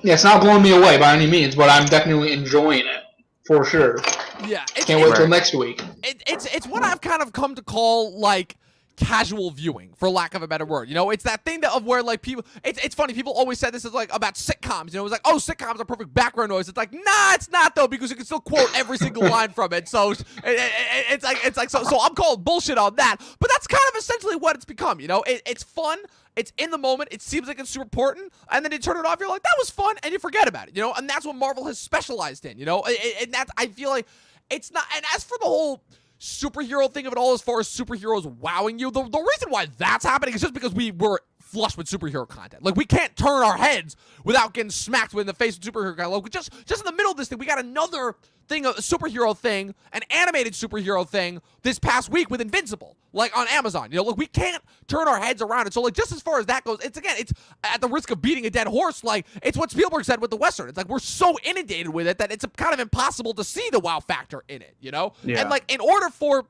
Yeah, it's not blowing me away by any means, but I'm definitely enjoying it for sure. Yeah, can't wait till next week. It's what I've kind of come to call like casual viewing, for lack of a better word. You know, it's that thing of where like people. It's funny. People always said this is like about sitcoms. You know, it's like, oh, sitcoms are perfect background noise. It's like, nah, it's not though, because you can still quote every single line from it. So it's like so I'm calling bullshit on that. But that's kind of essentially what it's become. You know, it's fun. It's in the moment. It seems like it's super important, and then you turn it off. You're like, that was fun, and you forget about it. You know, and that's what Marvel has specialized in. You know, and that's, I feel like it's not. And as for the whole superhero thing of it all, as far as superheroes wowing you, the reason why that's happening is just because we were flush with superhero content. Like, we can't turn our heads without getting smacked in the face with superhero content. Like, just in the middle of this thing, we got another thing, a superhero thing, an animated superhero thing this past week with Invincible, like on Amazon. You know, look, we can't turn our heads around it. So, like, just as far as that goes, it's at the risk of beating a dead horse. Like, it's what Spielberg said with the Western. It's like, we're so inundated with it that it's kind of impossible to see the wow factor in it, you know? Yeah. And, like, in order for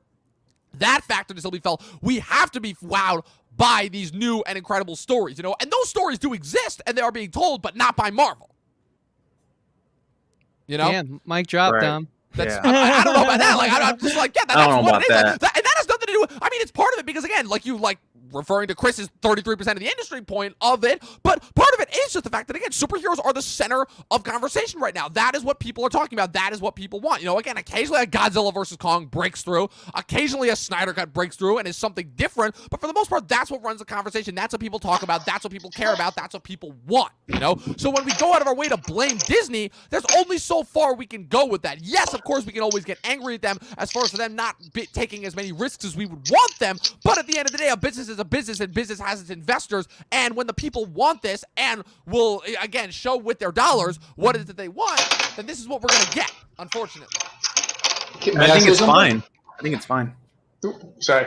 that factor to still be felt, we have to be wowed by these new and incredible stories, you know? And those stories do exist, and they are being told, but not by Marvel. You know? Yeah, mic drop, Right. Dom. That's, I don't know about that. Like, I'm just like, yeah, I don't that's know what about it is. that. Like, and that has nothing to do with, I mean, it's part of it because, again, like you, like, referring to Chris's 33% of the industry point of it, but part of it is just the fact that, again, superheroes are the center of conversation right now. That is what people are talking about. That is what people want. You know, again, occasionally a Godzilla versus Kong breaks through. Occasionally a Snyder Cut breaks through and is something different. But for the most part, that's what runs the conversation. That's what people talk about. That's what people care about. That's what people want, you know? So when we go out of our way to blame Disney, there's only so far we can go with that. Yes, of course, we can always get angry at them as far as for them not taking as many risks as we would want them. But at the end of the day, a business is a business, and business has its investors. And when the people want this and will, again, show with their dollars what it is that they want, then this is what we're going to get, unfortunately. I think it's fine. I think it's fine. Sorry.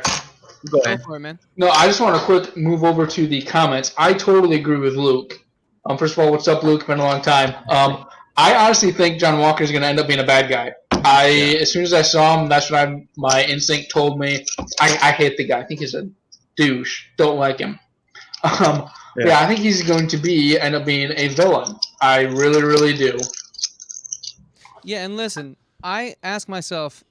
Go Go ahead. for it, man. No, I just want to quick move over to the comments. I totally agree with Luke. First of all, what's up, Luke? Been a long time. I honestly think John Walker is going to end up being a bad guy. As soon as I saw him, that's what my instinct told me. I hate the guy. I think he's a douche. Don't like him. Yeah, I think he's going to end up being a villain. I really, really do. Yeah, and listen, I ask myself,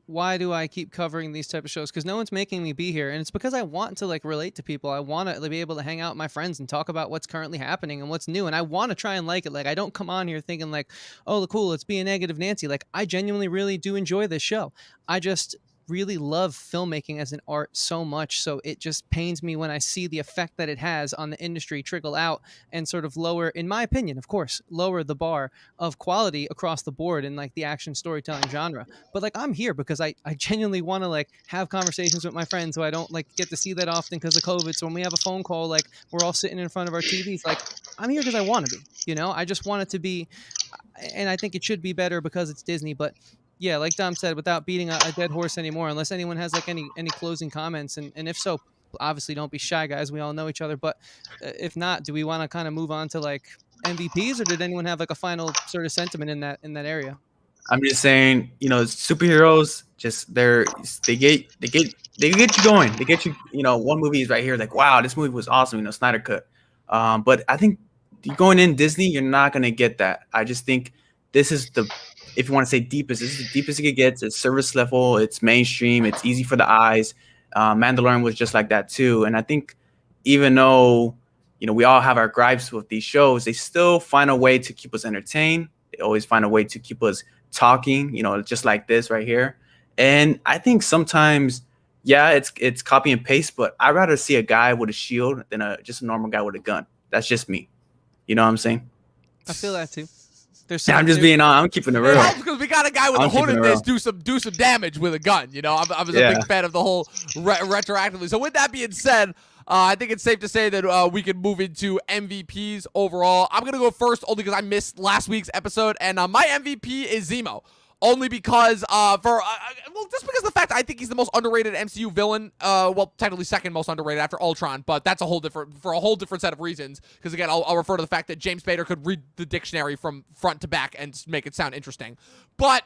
why do I keep covering these type of shows? Because no one's making me be here, and it's because I want to like relate to people. I want to be able to hang out with my friends and talk about what's currently happening and what's new, and I want to try and like it. Like, I don't come on here thinking like, oh, cool, let's be a negative Nancy. Like, I genuinely really do enjoy this show. I just really love filmmaking as an art so much, so it just pains me when I see the effect that it has on the industry trickle out and sort of lower, in my opinion, of course, lower the bar of quality across the board in like the action storytelling genre. But like, I'm here because I genuinely want to like have conversations with my friends who I don't like get to see that often because of COVID. So when we have a phone call, like we're all sitting in front of our TVs, like I'm here because I want to be, you know, I just want it to be, and I think it should be better because it's Disney. But yeah, like Dom said, without beating a dead horse anymore, unless anyone has like any closing comments, and if so, obviously don't be shy, guys. We all know each other. But if not, do we want to kind of move on to like MVPs, or did anyone have like a final sort of sentiment in that area? I'm just saying, you know, superheroes just they get you going. They get you, you know, one movie is right here, like, wow, this movie was awesome, you know, Snyder Cut. But I think going in Disney, you're not gonna get that. I just think this is if you want to say deepest, this is the deepest it gets. It's service level, it's mainstream, it's easy for the eyes. Mandalorian was just like that too. And I think even though, you know, we all have our gripes with these shows, they still find a way to keep us entertained. They always find a way to keep us talking, you know, just like this right here. And I think sometimes, yeah, it's copy and paste, but I'd rather see a guy with a shield than just a normal guy with a gun. That's just me. You know what I'm saying? I feel that too. There's Yeah, some, I'm just there- being on. I'm keeping it It real. helps because we got a guy with a I'm hood keeping in it this real. do some damage with a gun. You know, I was a Yeah. big fan of the whole retroactively. So with that being said, I think it's safe to say that we can move into MVPs overall. I'm gonna go first only because I missed last week's episode, and my MVP is Zemo. Only because, just because of the fact I think he's the most underrated MCU villain. Well, technically second most underrated after Ultron, but that's a whole different set of reasons. Because again, I'll refer to the fact that James Spader could read the dictionary from front to back and make it sound interesting. But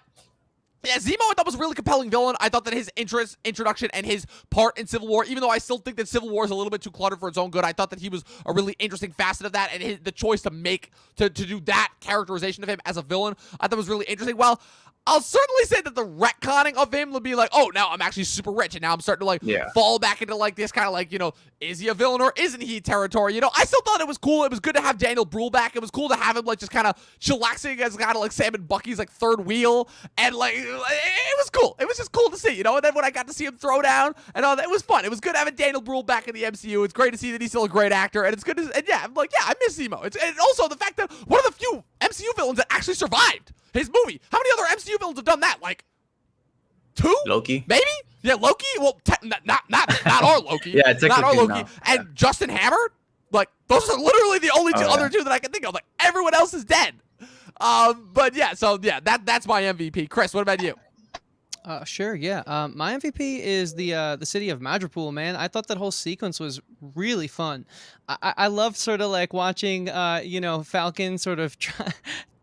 yeah, Zemo I thought was a really compelling villain. I thought that his introduction, and his part in Civil War, even though I still think that Civil War is a little bit too cluttered for its own good, I thought that he was a really interesting facet of that, and the choice to do that characterization of him as a villain, I thought was really interesting. Well, I'll certainly say that the retconning of him will be like, oh, now I'm actually super rich, and now I'm starting to fall back into this kind of is he a villain or isn't he territory? I still thought it was cool. It was good to have Daniel Bruhl back. It was cool to have him just kind of chillaxing as kind of Sam and Bucky's third wheel, and it was cool. It was just cool to see, And then when I got to see him throw down and all that, it was fun. It was good having Daniel Bruhl back in the MCU. It's great to see that he's still a great actor, and it's good to, and yeah, I miss Zemo. And also the fact that one of the few MCU villains that actually survived his movie. How many other MCU villains have done that? 2? Loki? Maybe? Yeah, Loki? Well, not our Loki. Yeah, not our technically Loki. no. And Justin Hammer? Those are literally the only other two that I can think of. Everyone else is dead. But yeah, so yeah, that's my MVP. Chris, what about you? Sure, yeah. My MVP is the city of Madripoor, man. I thought that whole sequence was really fun. I love sort of watching, Falcon sort of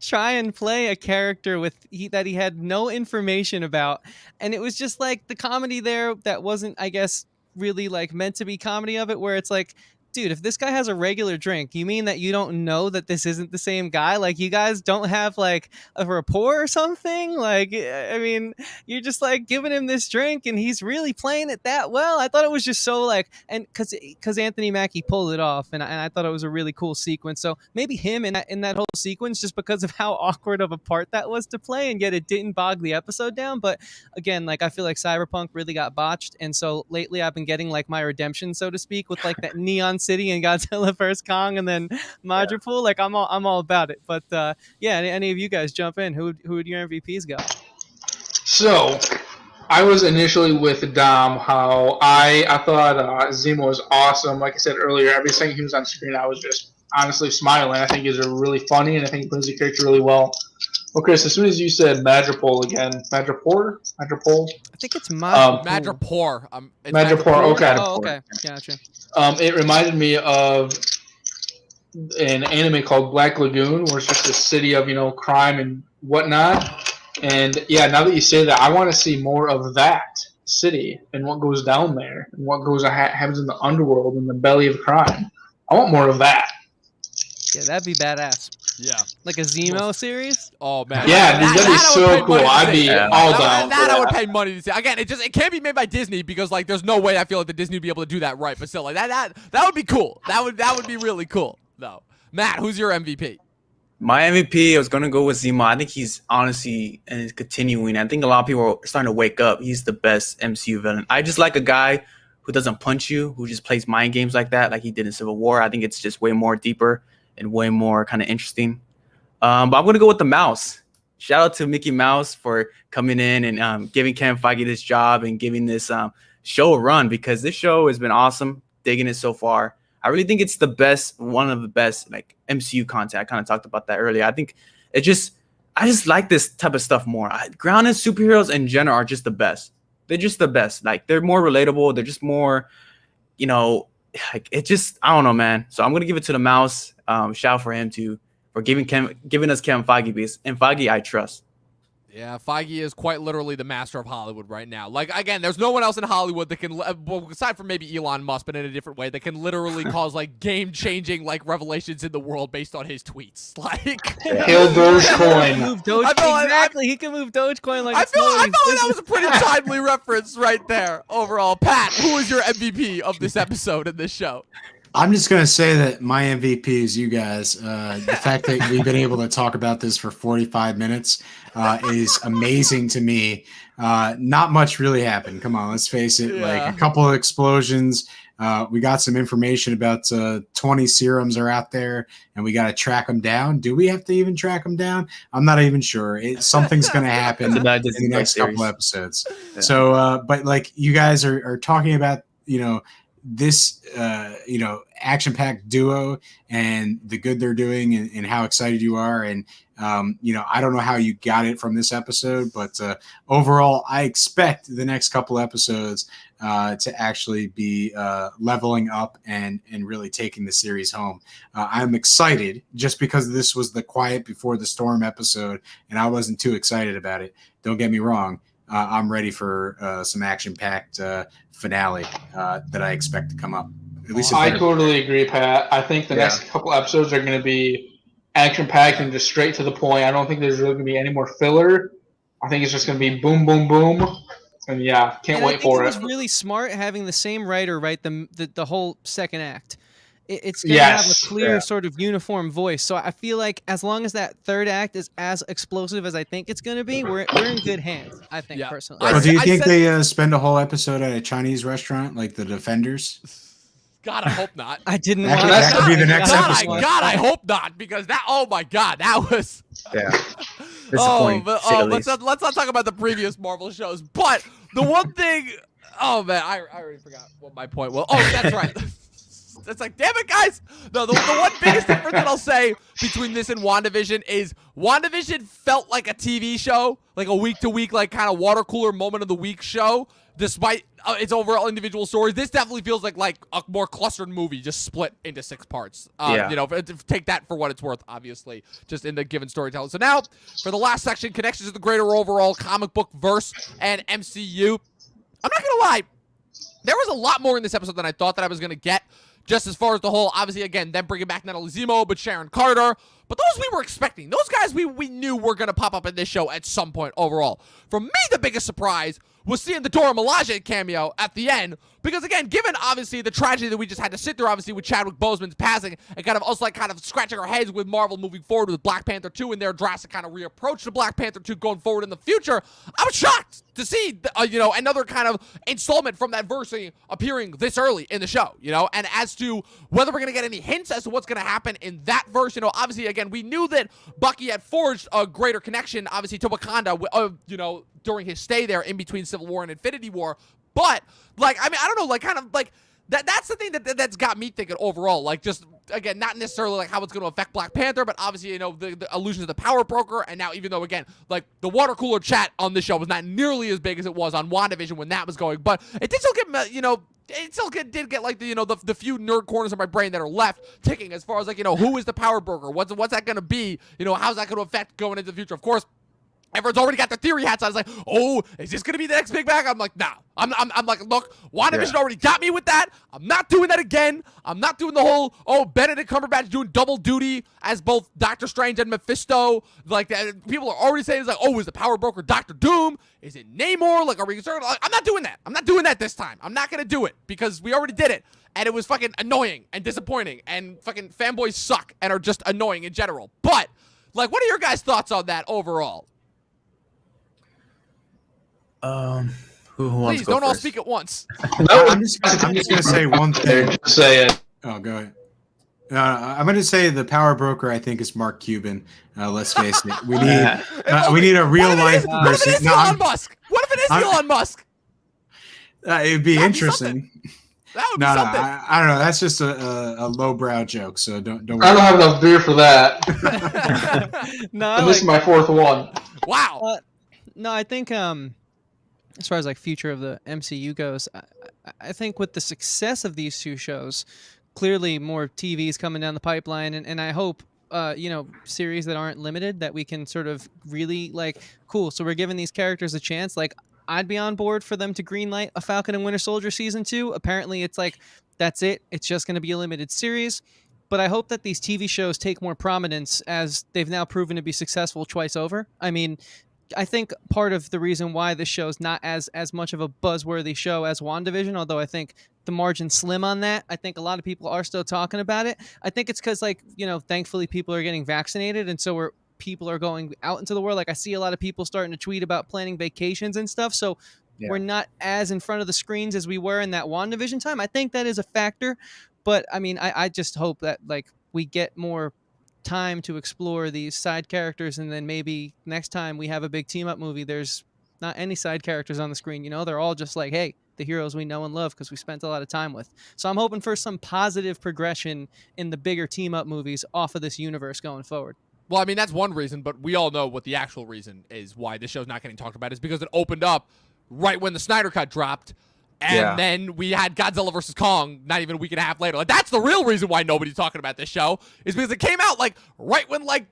try and play a character that he had no information about, and it was just the comedy there that wasn't, I guess, really meant to be comedy of it, where it's dude, if this guy has a regular drink, you mean that you don't know that this isn't the same guy? You guys don't have a rapport or something? I mean, you're just giving him this drink and he's really playing it that well. I thought it was just so and because Anthony Mackie pulled it off, and I thought it was a really cool sequence. So maybe him in that whole sequence, just because of how awkward of a part that was to play, and yet it didn't bog the episode down. But again, I feel Cyberpunk really got botched, and so lately I've been getting my redemption, so to speak, with that Neon City and Godzilla vs Kong, and then Madripoor. I'm all about it. But yeah, any of you guys jump in? Who would your MVPs go? So, I was initially with Dom. How I thought Zemo was awesome. Like I said earlier, every second he was on screen, I was just honestly smiling. I think he's really funny, and I think he plays the character really well. Well, Chris, as soon as you said Madripoor again, Madripoor? I think it's Madripoor. Madripoor. Madripoor, okay. Oh, okay. Gotcha. It reminded me of an anime called Black Lagoon, where it's just a city of, crime and whatnot. And yeah, now that you say that, I want to see more of that city and what goes down there and what happens in the underworld and the belly of crime. I want more of that. Yeah, that'd be badass. Yeah. A Zemo series? Oh man. Yeah, that'd be so cool. I'd be all down. That I would pay money to see. Again, it can't be made by Disney, because there's no way I feel that Disney would be able to do that right. But still, that would be cool. That would be really cool. though. Matt, who's your MVP? My MVP, I was going to go with Zemo. I think he's honestly and is continuing. I think a lot of people are starting to wake up. He's the best MCU villain. I just like a guy who doesn't punch you, who just plays mind games like that, like he did in Civil War. I think it's just way more deeper and way more kind of interesting. But I'm going to go with the Mouse. Shout out to Mickey Mouse for coming in and giving Kevin Feige this job and giving this show a run, because this show has been awesome. Digging it so far. I really think it's the best, one of the best like MCU content. I kind of talked about that earlier. I think I just like this type of stuff more. Grounded superheroes in general are just the best. They're just the best. Like they're more relatable. They're just more, like it just, I don't know, man. So I'm going to give it to the Mouse. Shout for him for giving us Kevin Feige, because in Feige I trust. Yeah, Feige is quite literally the master of Hollywood right now. Like, again, there's no one else in Hollywood that can, well, aside from maybe Elon Musk, but in a different way, that can literally cause, like, game-changing, like, revelations in the world based on his tweets. Like... He'll Dogecoin. Exactly, he can move Dogecoin like I feel like that was a pretty timely reference right there, overall. Pat, who is your MVP of this episode and this show? I'm just going to say that my MVP is you guys. The fact that we've been able to talk about this for 45 minutes is amazing to me. Not much really happened. Come on, let's face it. Yeah. Like a couple of explosions, We got some information about 20 serums are out there, and we got to track them down. Do we have to even track them down? I'm not even sure. Something's going to happen in the next couple episodes. Yeah. So, but like you guys are talking about, this, action-packed duo and the good they're doing and how excited you are. And, I don't know how you got it from this episode, but overall, I expect the next couple episodes to actually be leveling up and really taking the series home. I'm excited just because this was the Quiet Before the Storm episode, and I wasn't too excited about it. Don't get me wrong. I'm ready for some action-packed finale that I expect to come up. At least I totally agree, Pat. I think the next couple episodes are going to be action-packed and just straight to the point. I don't think there's really going to be any more filler. I think it's just going to be boom, boom, boom. And can't wait for it. It was really smart having the same writer write the whole second act. It's going to have a clear sort of uniform voice. So I feel like as long as that third act is as explosive as I think it's going to be, we're in good hands, I think, personally. Well, do you think they spend a whole episode at a Chinese restaurant like the Defenders? God, I hope not. I didn't want that could be the next episode. God, I hope not, because oh my God, that was... Yeah. Let's not talk about the previous Marvel shows. But the one thing... Oh, man, I already forgot what my point was. Oh, that's right. It's like, damn it, guys. No, the one biggest difference that I'll say between this and WandaVision is WandaVision felt like a TV show, like a week-to-week, like kind of water cooler moment of the week show, despite its overall individual story. This definitely feels like a more clustered movie, just split into 6 parts. Take that for what it's worth, obviously, just in the given storytelling. So now, for the last section, connections to the greater overall comic book verse and MCU. I'm not going to lie. There was a lot more in this episode than I thought that I was going to get. Just as far as the whole, obviously, again, them bringing back not only Zemo, but Sharon Carter. But those we were expecting. Those guys we knew were going to pop up in this show at some point overall. For me, the biggest surprise was seeing the Dora Milaje cameo at the end. Because, again, given, obviously, the tragedy that we just had to sit through, obviously, with Chadwick Boseman's passing, and kind of us, kind of scratching our heads with Marvel moving forward with Black Panther 2 and their drastic kind of reapproach to Black Panther 2 going forward in the future, I was shocked to see, another kind of installment from that verse appearing this early in the show, And as to whether we're going to get any hints as to what's going to happen in that verse, obviously, again, we knew that Bucky had forged a greater connection, obviously, to Wakanda, during his stay there in between Civil War and Infinity War. But, I don't know, that's the thing that's got me thinking overall. Just, again, not necessarily, how it's going to affect Black Panther, but obviously, the allusion to the power broker. And now, even though, again, the water cooler chat on this show was not nearly as big as it was on WandaVision when that was going. But it did still get, it still did get, the few nerd corners of my brain that are left ticking as far as, who is the power broker? What's that going to be? How's that going to affect going into the future? Of course, everyone's already got their theory hats on. I was like, oh, is this going to be the next big bang? I'm like, nah. I'm like, look, WandaVision already got me with that. I'm not doing that again. I'm not doing the whole, Benedict Cumberbatch doing double duty as both Doctor Strange and Mephisto. People are already saying, is the power broker Doctor Doom? Is it Namor? Are we concerned? I'm not doing that. I'm not doing that this time. I'm not going to do it because we already did it. And it was fucking annoying and disappointing. And fucking fanboys suck and are just annoying in general. But, what are your guys' thoughts on that overall? Who wants Please to go don't all first? speak at once. No, I'm just gonna say one thing. Say it. Oh, go ahead. I'm gonna say the power broker. I think is Mark Cuban. Let's face it. We need a real life person. What if it is Elon Musk? What if it is Elon Musk? It'd be interesting. That would be something. I don't know. That's just a lowbrow joke. So don't worry. I don't have enough beer for that. No, This is my 4th one. Wow. No, I think as far as future of the MCU goes, I think with the success of these 2 shows, clearly more TVs coming down the pipeline, and I hope series that aren't limited that we can sort of really cool. So we're giving these characters a chance. I'd be on board for them to greenlight a Falcon and Winter Soldier season 2. Apparently, it's that's it. It's just going to be a limited series. But I hope that these TV shows take more prominence as they've now proven to be successful twice over. I mean, I think part of the reason why this show is not as much of a buzzworthy show as WandaVision, although I think the margin's slim on that. I think a lot of people are still talking about it. I think it's because, thankfully people are getting vaccinated, and so people are going out into the world. I see a lot of people starting to tweet about planning vacations and stuff. So we're not as in front of the screens as we were in that WandaVision time. I think that is a factor, but I mean, I just hope that like we get more time to explore these side characters, and then maybe next time we have a big team up movie, there's not any side characters on the screen. They're all just like, hey, the heroes we know and love because we spent a lot of time with. So I'm hoping for some positive progression in the bigger team up movies off of this universe going forward. Well, I mean, that's one reason, but we all know what the actual reason is why this show's not getting talked about is because it opened up right when the Snyder Cut dropped, and then we had Godzilla vs. Kong not even a week and a half later. Like, that's the real reason why nobody's talking about this show, is because it came out like right when like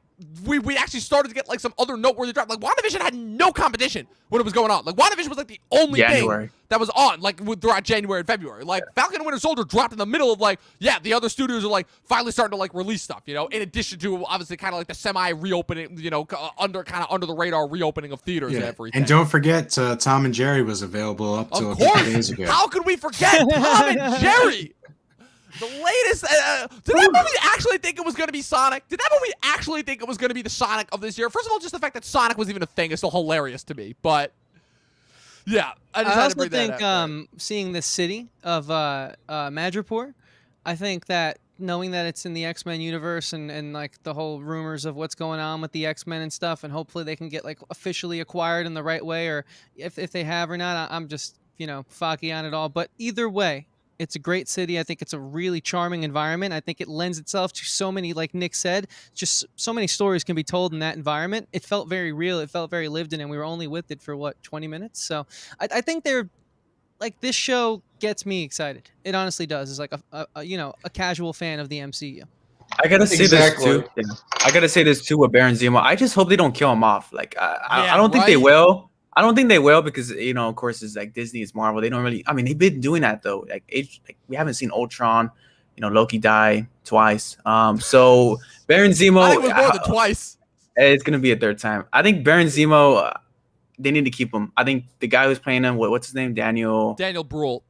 we actually started to get like some other noteworthy drop. Like WandaVision had no competition when it was going on. Like WandaVision was like the only thing that was on like throughout January and February. Like Falcon and Winter Soldier dropped in the middle of like, the other studios are like finally starting to like release stuff, in addition to obviously kind of like the semi-reopening, under the radar reopening of theaters and everything. And don't forget Tom and Jerry was available up till a few days ago. How could we forget Tom and Jerry? The latest. Did that movie actually think it was going to be Sonic? Did that movie actually think it was going to be the Sonic of this year? First of all, just the fact that Sonic was even a thing is still hilarious to me. But yeah, I also think seeing the city of Madripoor, I think that knowing that it's in the X-Men universe and like the whole rumors of what's going on with the X-Men and stuff, and hopefully they can get like officially acquired in the right way, or if they have or not, I'm just foggy on it all. But either way, it's a great city. I think it's a really charming environment. I think it lends itself to so many, like Nick said, just so many stories can be told in that environment. It felt very real. It felt very lived in, and we were only with it for 20 minutes. So I think they're like, this show gets me excited. It honestly does. It's like a casual fan of the MCU. I gotta say this too. Yeah. I gotta say this too with Baron Zemo. I just hope they don't kill him off. Like I don't think they will. I don't think they will because of course it's like Disney, it's Marvel. They don't really. I mean, they've been doing that though. Like we haven't seen Ultron, Loki die twice. So Baron Zemo. I think it was more than twice. It's gonna be a third time. I think Baron Zemo. They need to keep him. I think the guy who's playing him, what's his name? Daniel Bruhl.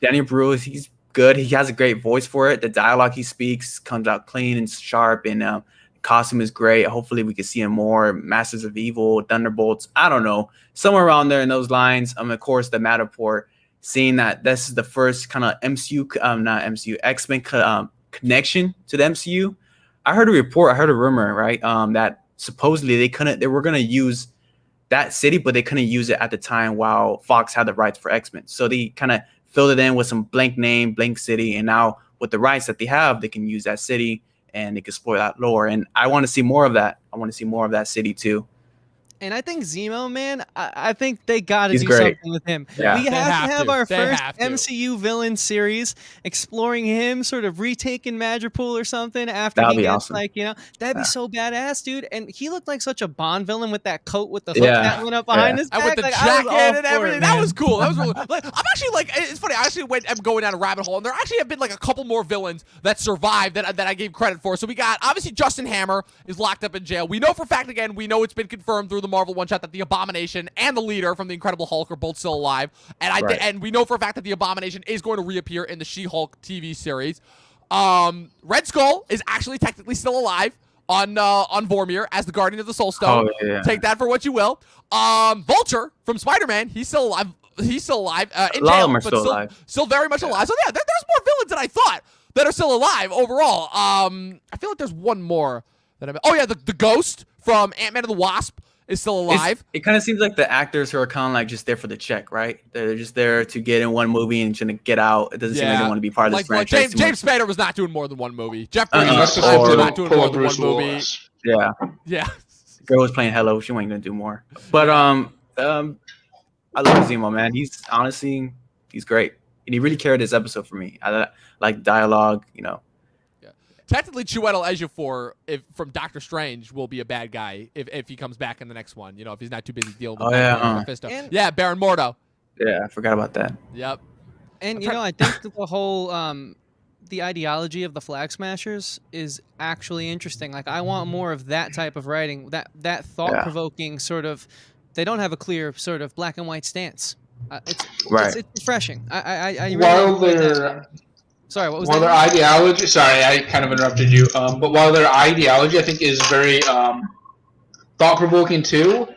Daniel Bruhl. He's good. He has a great voice for it. The dialogue he speaks comes out clean and sharp, and costume is great. Hopefully we can see him more. Masters of Evil, Thunderbolts. I don't know, somewhere around there in those lines. Of course, the Madripoor. Seeing that this is the first kind of X-Men connection to the MCU. I heard a rumor, right? That supposedly they were gonna use that city, but they couldn't use it at the time while Fox had the rights for X-Men. So they kind of filled it in with some blank name, blank city, and now with the rights that they have, they can use that city and they can explore that lore. And I want to see more of that. I want to see more of that city too. And I think Zemo, man, I think they got to do great. something with him. Yeah. We have to have our They first have to. MCU villain series exploring him, sort of retaking Madripoor or something after That'd he be gets awesome. that'd be so badass, dude. And he looked like such a Bond villain with that coat with the hook Yeah. that went up behind Yeah. his And back. with the Like, I was all jacket and for it, everything. That man. was cool. That was really, like, I'm actually it's funny. I actually I'm going down a rabbit hole, and there actually have been like a couple more villains that survived that I gave credit for. So we got, obviously, Justin Hammer is locked up in jail. We know for a fact, again, it's been confirmed through the Marvel one shot that the Abomination and the leader from the Incredible Hulk are both still alive. And and we know for a fact that the Abomination is going to reappear in the She-Hulk TV series. Red Skull is actually technically still alive on Vormir as the Guardian of the Soul Stone. Oh, yeah. Take that for what you will. Vulture from Spider-Man, he's still alive. He's still alive in A lot of jail, them are but still alive. still very much alive. So yeah, there's more villains than I thought that are still alive overall. I feel like there's one more that the Ghost from Ant-Man and the Wasp is still alive. It kind of seems like the actors who are kind of like just there for the check, right? They're just there to get in one movie and to get out. It doesn't seem like they want to be part of this franchise. James Spader was not doing more than one movie. Jeff Bridges Unless was it's not doing more than one movie. Willis. Yeah. Yeah. The girl was playing Hello. She wasn't gonna do more. But I love Zemo, man. He's great, and he really carried this episode for me. I like dialogue, Technically, Chiwetel Ejiofor from Doctor Strange will be a bad guy if he comes back in the next one. If he's not too busy dealing with Mephisto. Yeah, Baron Mordo. Yeah, I forgot about that. Yep. And I think that the whole the ideology of the Flag Smashers is actually interesting. Like, I want more of that type of writing, that thought-provoking sort of. They don't have a clear sort of black and white stance. It's refreshing. I really While enjoyed that. they're Sorry, what was while that? their ideology, sorry, I kind of interrupted you. But while their ideology, I think, is very thought-provoking too,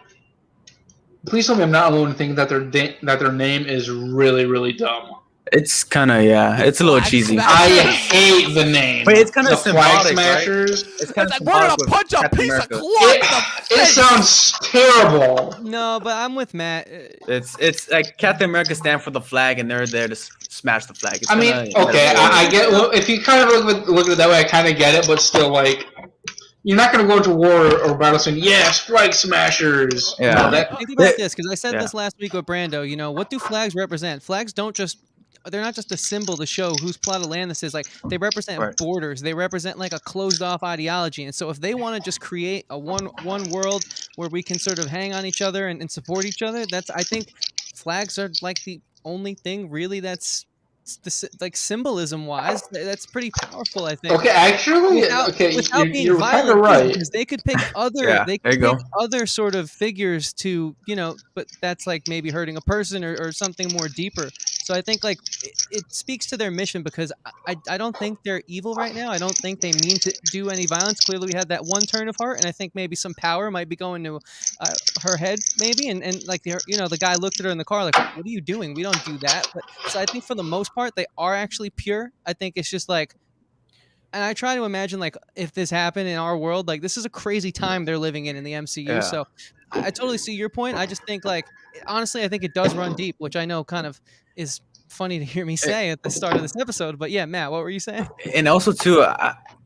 please tell me I'm not alone in thinking that their name is really, really dumb. It's kind of it's a little Flag cheesy. Smashers. I hate the name. But it's kind the of Flag symbolic, right? Smashers. It's kind of We're gonna symbolic with punch a Captain piece America. of cloth in the It face. sounds terrible. No, but I'm with Matt. It's like Captain America stand for the flag, and they're there to smash the flag. It's I mean, kinda, okay, I get. Well, if you kind of look at it that way, I kind of get it. But still, like, you're not going to go to war or battle saying, "Yeah, strike smashers." Yeah. No, that, Think about this, because I said Yeah. this last week with Brando. You know, what do flags represent? Flags don't just. They're not just a symbol to show whose plot of land this is. Like, they represent Right. borders. They represent like a closed off ideology. And so if they want to just create a one world where we can sort of hang on each other and support each other, I think flags are like the only thing really that's like symbolism wise, that's pretty powerful, I think. okay, actually, Without being you're kind violent, of too, right. because they could pick other, Yeah, they there could you pick go. other sort of figures to, but that's like maybe hurting a person or something more deeper. So I think like it speaks to their mission, because I don't think they're evil right now. I don't think they mean to do any violence. Clearly, we had that one turn of heart, and I think maybe some power might be going to her head, maybe. And like the guy looked at her in the car like, "What are you doing? We don't do that." But so I think for the most part, they are actually pure. I think it's just like, and I try to imagine like if this happened in our world, like this is a crazy time they're living in the MCU. Yeah. So I totally see your point. I just think like honestly, I think it does run deep, which I know kind of is funny to hear me say at the start of this episode. But yeah, Matt, what were you saying? And also too,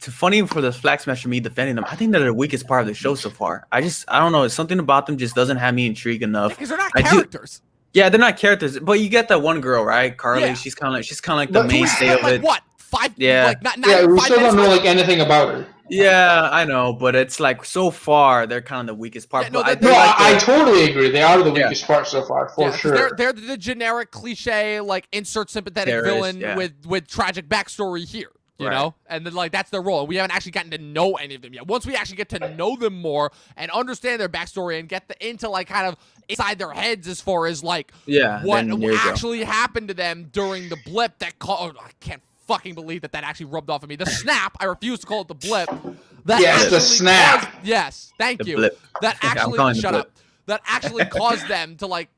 funny for the Flag Smasher, me defending them. I think they're the weakest part of the show so far. I don't know. Something about them just doesn't have me intrigued enough. Because they're not I do- characters. Yeah, they're not characters, but you get that one girl, right, Carly? Yeah. She's kind of like the But we mainstay Spent, of like it. what? 5? Yeah. Like not Yeah, we 5 still don't minutes know with- like anything about her. Yeah, I know, but it's like so far they're kind of the weakest part. Yeah, no, but I they're- do No, like I the- totally agree. They are the Yeah. weakest part so far, for Yeah, 'cause sure. they're the generic cliche, like insert sympathetic There is, villain yeah. with tragic backstory here, you Right. know, and then like that's their role. We haven't actually gotten to know any of them yet. Once we actually get to know them more and understand their backstory and get into like kind of inside their heads as far as like what then there you go. actually happened to them during the blip that I can't fucking believe that actually rubbed off of me. The snap, I refuse to call it the blip. That Yes, the actually snap. caused- yes, thank The you. blip. That I'm actually calling the shut blip. up. That actually caused them to like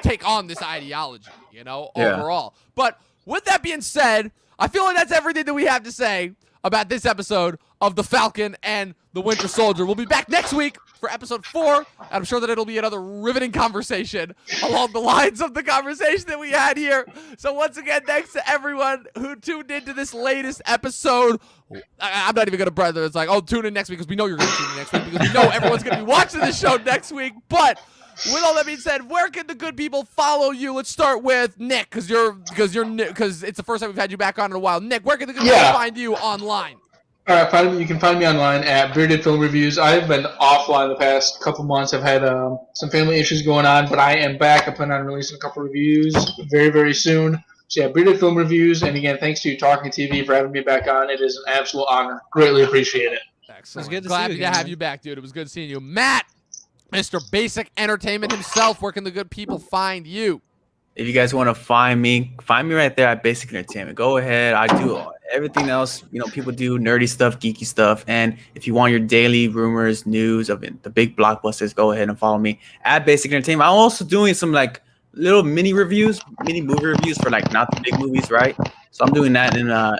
take on this ideology, Yeah. overall. But with that being said, I feel like that's everything that we have to say about this episode of The Falcon and the Winter Soldier. We'll be back next week for episode 4, and I'm sure that it'll be another riveting conversation along the lines of the conversation that we had here. So once again, thanks to everyone who tuned into this latest episode. I'm not even going to brother. It's like, oh, tune in next week because we know you're going to tune in next week because we know everyone's going to be watching the show next week. But with all that being said, where can the good people follow you? Let's start with Nick because it's the first time we've had you back on in a while. Nick, where can the good people find you online? All right, you can find me online at Bearded Film Reviews. I've been offline the past couple months. I've had some family issues going on, but I am back. I plan on releasing a couple reviews very, very soon. So yeah, Bearded Film Reviews. And again, thanks to Talking TV for having me back on. It is an absolute honor. Greatly appreciate it. Excellent. It was good to Glad see you again, have man. you back, dude. It was good seeing you. Matt, Mr. Basic Entertainment himself, where can the good people find you? If you guys want to find me right there at Basic Entertainment. Go ahead. I do everything else, people do, nerdy stuff, geeky stuff. And if you want your daily rumors, news of the big blockbusters, go ahead and follow me at Basic Entertainment. I'm also doing some like little mini movie reviews for like not the big movies, right? So I'm doing that in the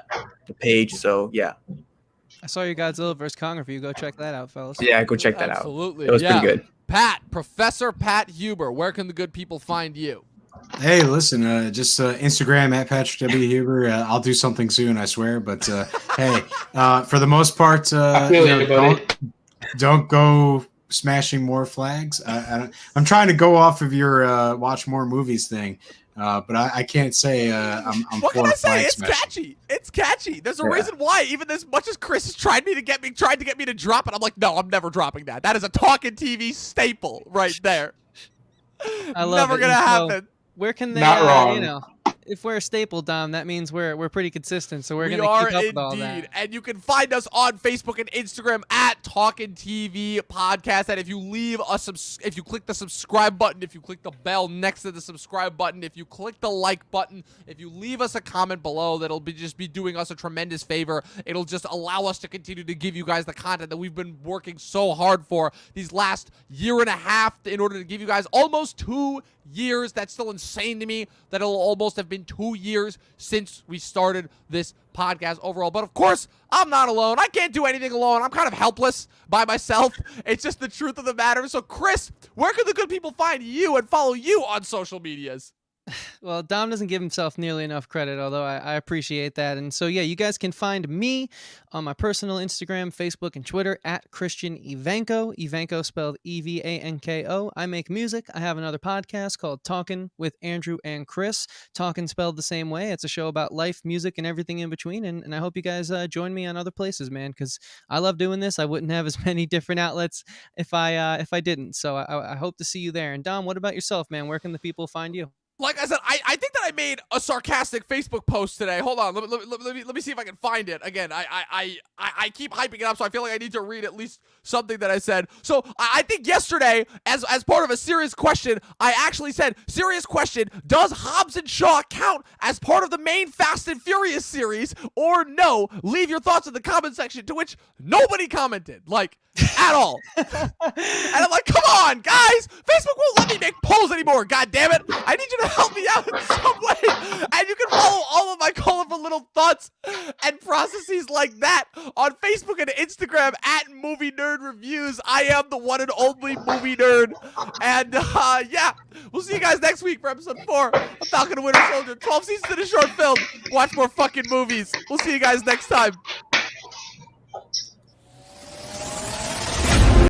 page. So yeah. I saw your Godzilla vs. Kong review. Go check that out, fellas. Yeah, go check that Absolutely. out. It was Yeah. pretty good. Pat, Professor Pat Huber, where can the good people find you? Hey, listen, just Instagram at Patrick W. Huber. I'll do something soon, I swear. But hey, for the most part, I feel you, buddy. don't go smashing more flags. I'm trying to go off of your watch more movies thing, but I can't say I'm What for can I say? flag It's smashing. catchy. It's catchy. There's a Yeah. reason why. Even as much as Chris has tried to get me to drop it, I'm like, no, I'm never dropping that. That is a talking TV staple right there. I love Never it. gonna And so, happen. where can they, Not wrong. if we're a staple, Dom, that means we're pretty consistent. So we're We gonna are keep up with all indeed. that. And you can find us on Facebook and Instagram at Talkin' TV Podcast. And if you leave a if you click the subscribe button, if you click the bell next to the subscribe button, if you click the like button, if you leave us a comment below, that'll just be doing us a tremendous favor. It'll just allow us to continue to give you guys the content that we've been working so hard for these last year and a half in order to give you guys almost 2 years. That's still insane to me that it'll almost have been 2 years since we started this podcast overall. But of course, I'm not alone. I can't do anything alone. I'm kind of helpless by myself. It's just the truth of the matter. So Chris, where can the good people find you and follow you on social medias? Well, Dom doesn't give himself nearly enough credit, although I appreciate that. And so, yeah, you guys can find me on my personal Instagram, Facebook, and Twitter at Christian Evanko. Evanko spelled Evanko. I make music. I have another podcast called Talkin' with Andrew and Chris. Talkin' spelled the same way. It's a show about life, music, and everything in between. And I hope you guys join me on other places, man, because I love doing this. I wouldn't have as many different outlets if I didn't. So I hope to see you there. And Dom, what about yourself, man? Where can the people find you? Like I said, I think that I made a sarcastic Facebook post today. Hold on, let me see if I can find it. Again, I keep hyping it up, so I feel like I need to read at least something that I said. So I think yesterday, as part of a serious question, I actually said, serious question, does Hobbs and Shaw count as part of the main Fast and Furious series, or no? Leave your thoughts in the comment section, to which nobody commented, like, at all. And I'm like, come on, guys! Facebook won't let me make polls anymore, god damn it! I need you to help me out in some way! And you can follow all of my colorful little thoughts and processes like that on Facebook and Instagram at Movie Nerd Reviews. I am the one and only Movie Nerd. And, yeah, we'll see you guys next week for episode 4 of Falcon the Winter Soldier. 12 seasons in a short film. Watch more fucking movies. We'll see you guys next time.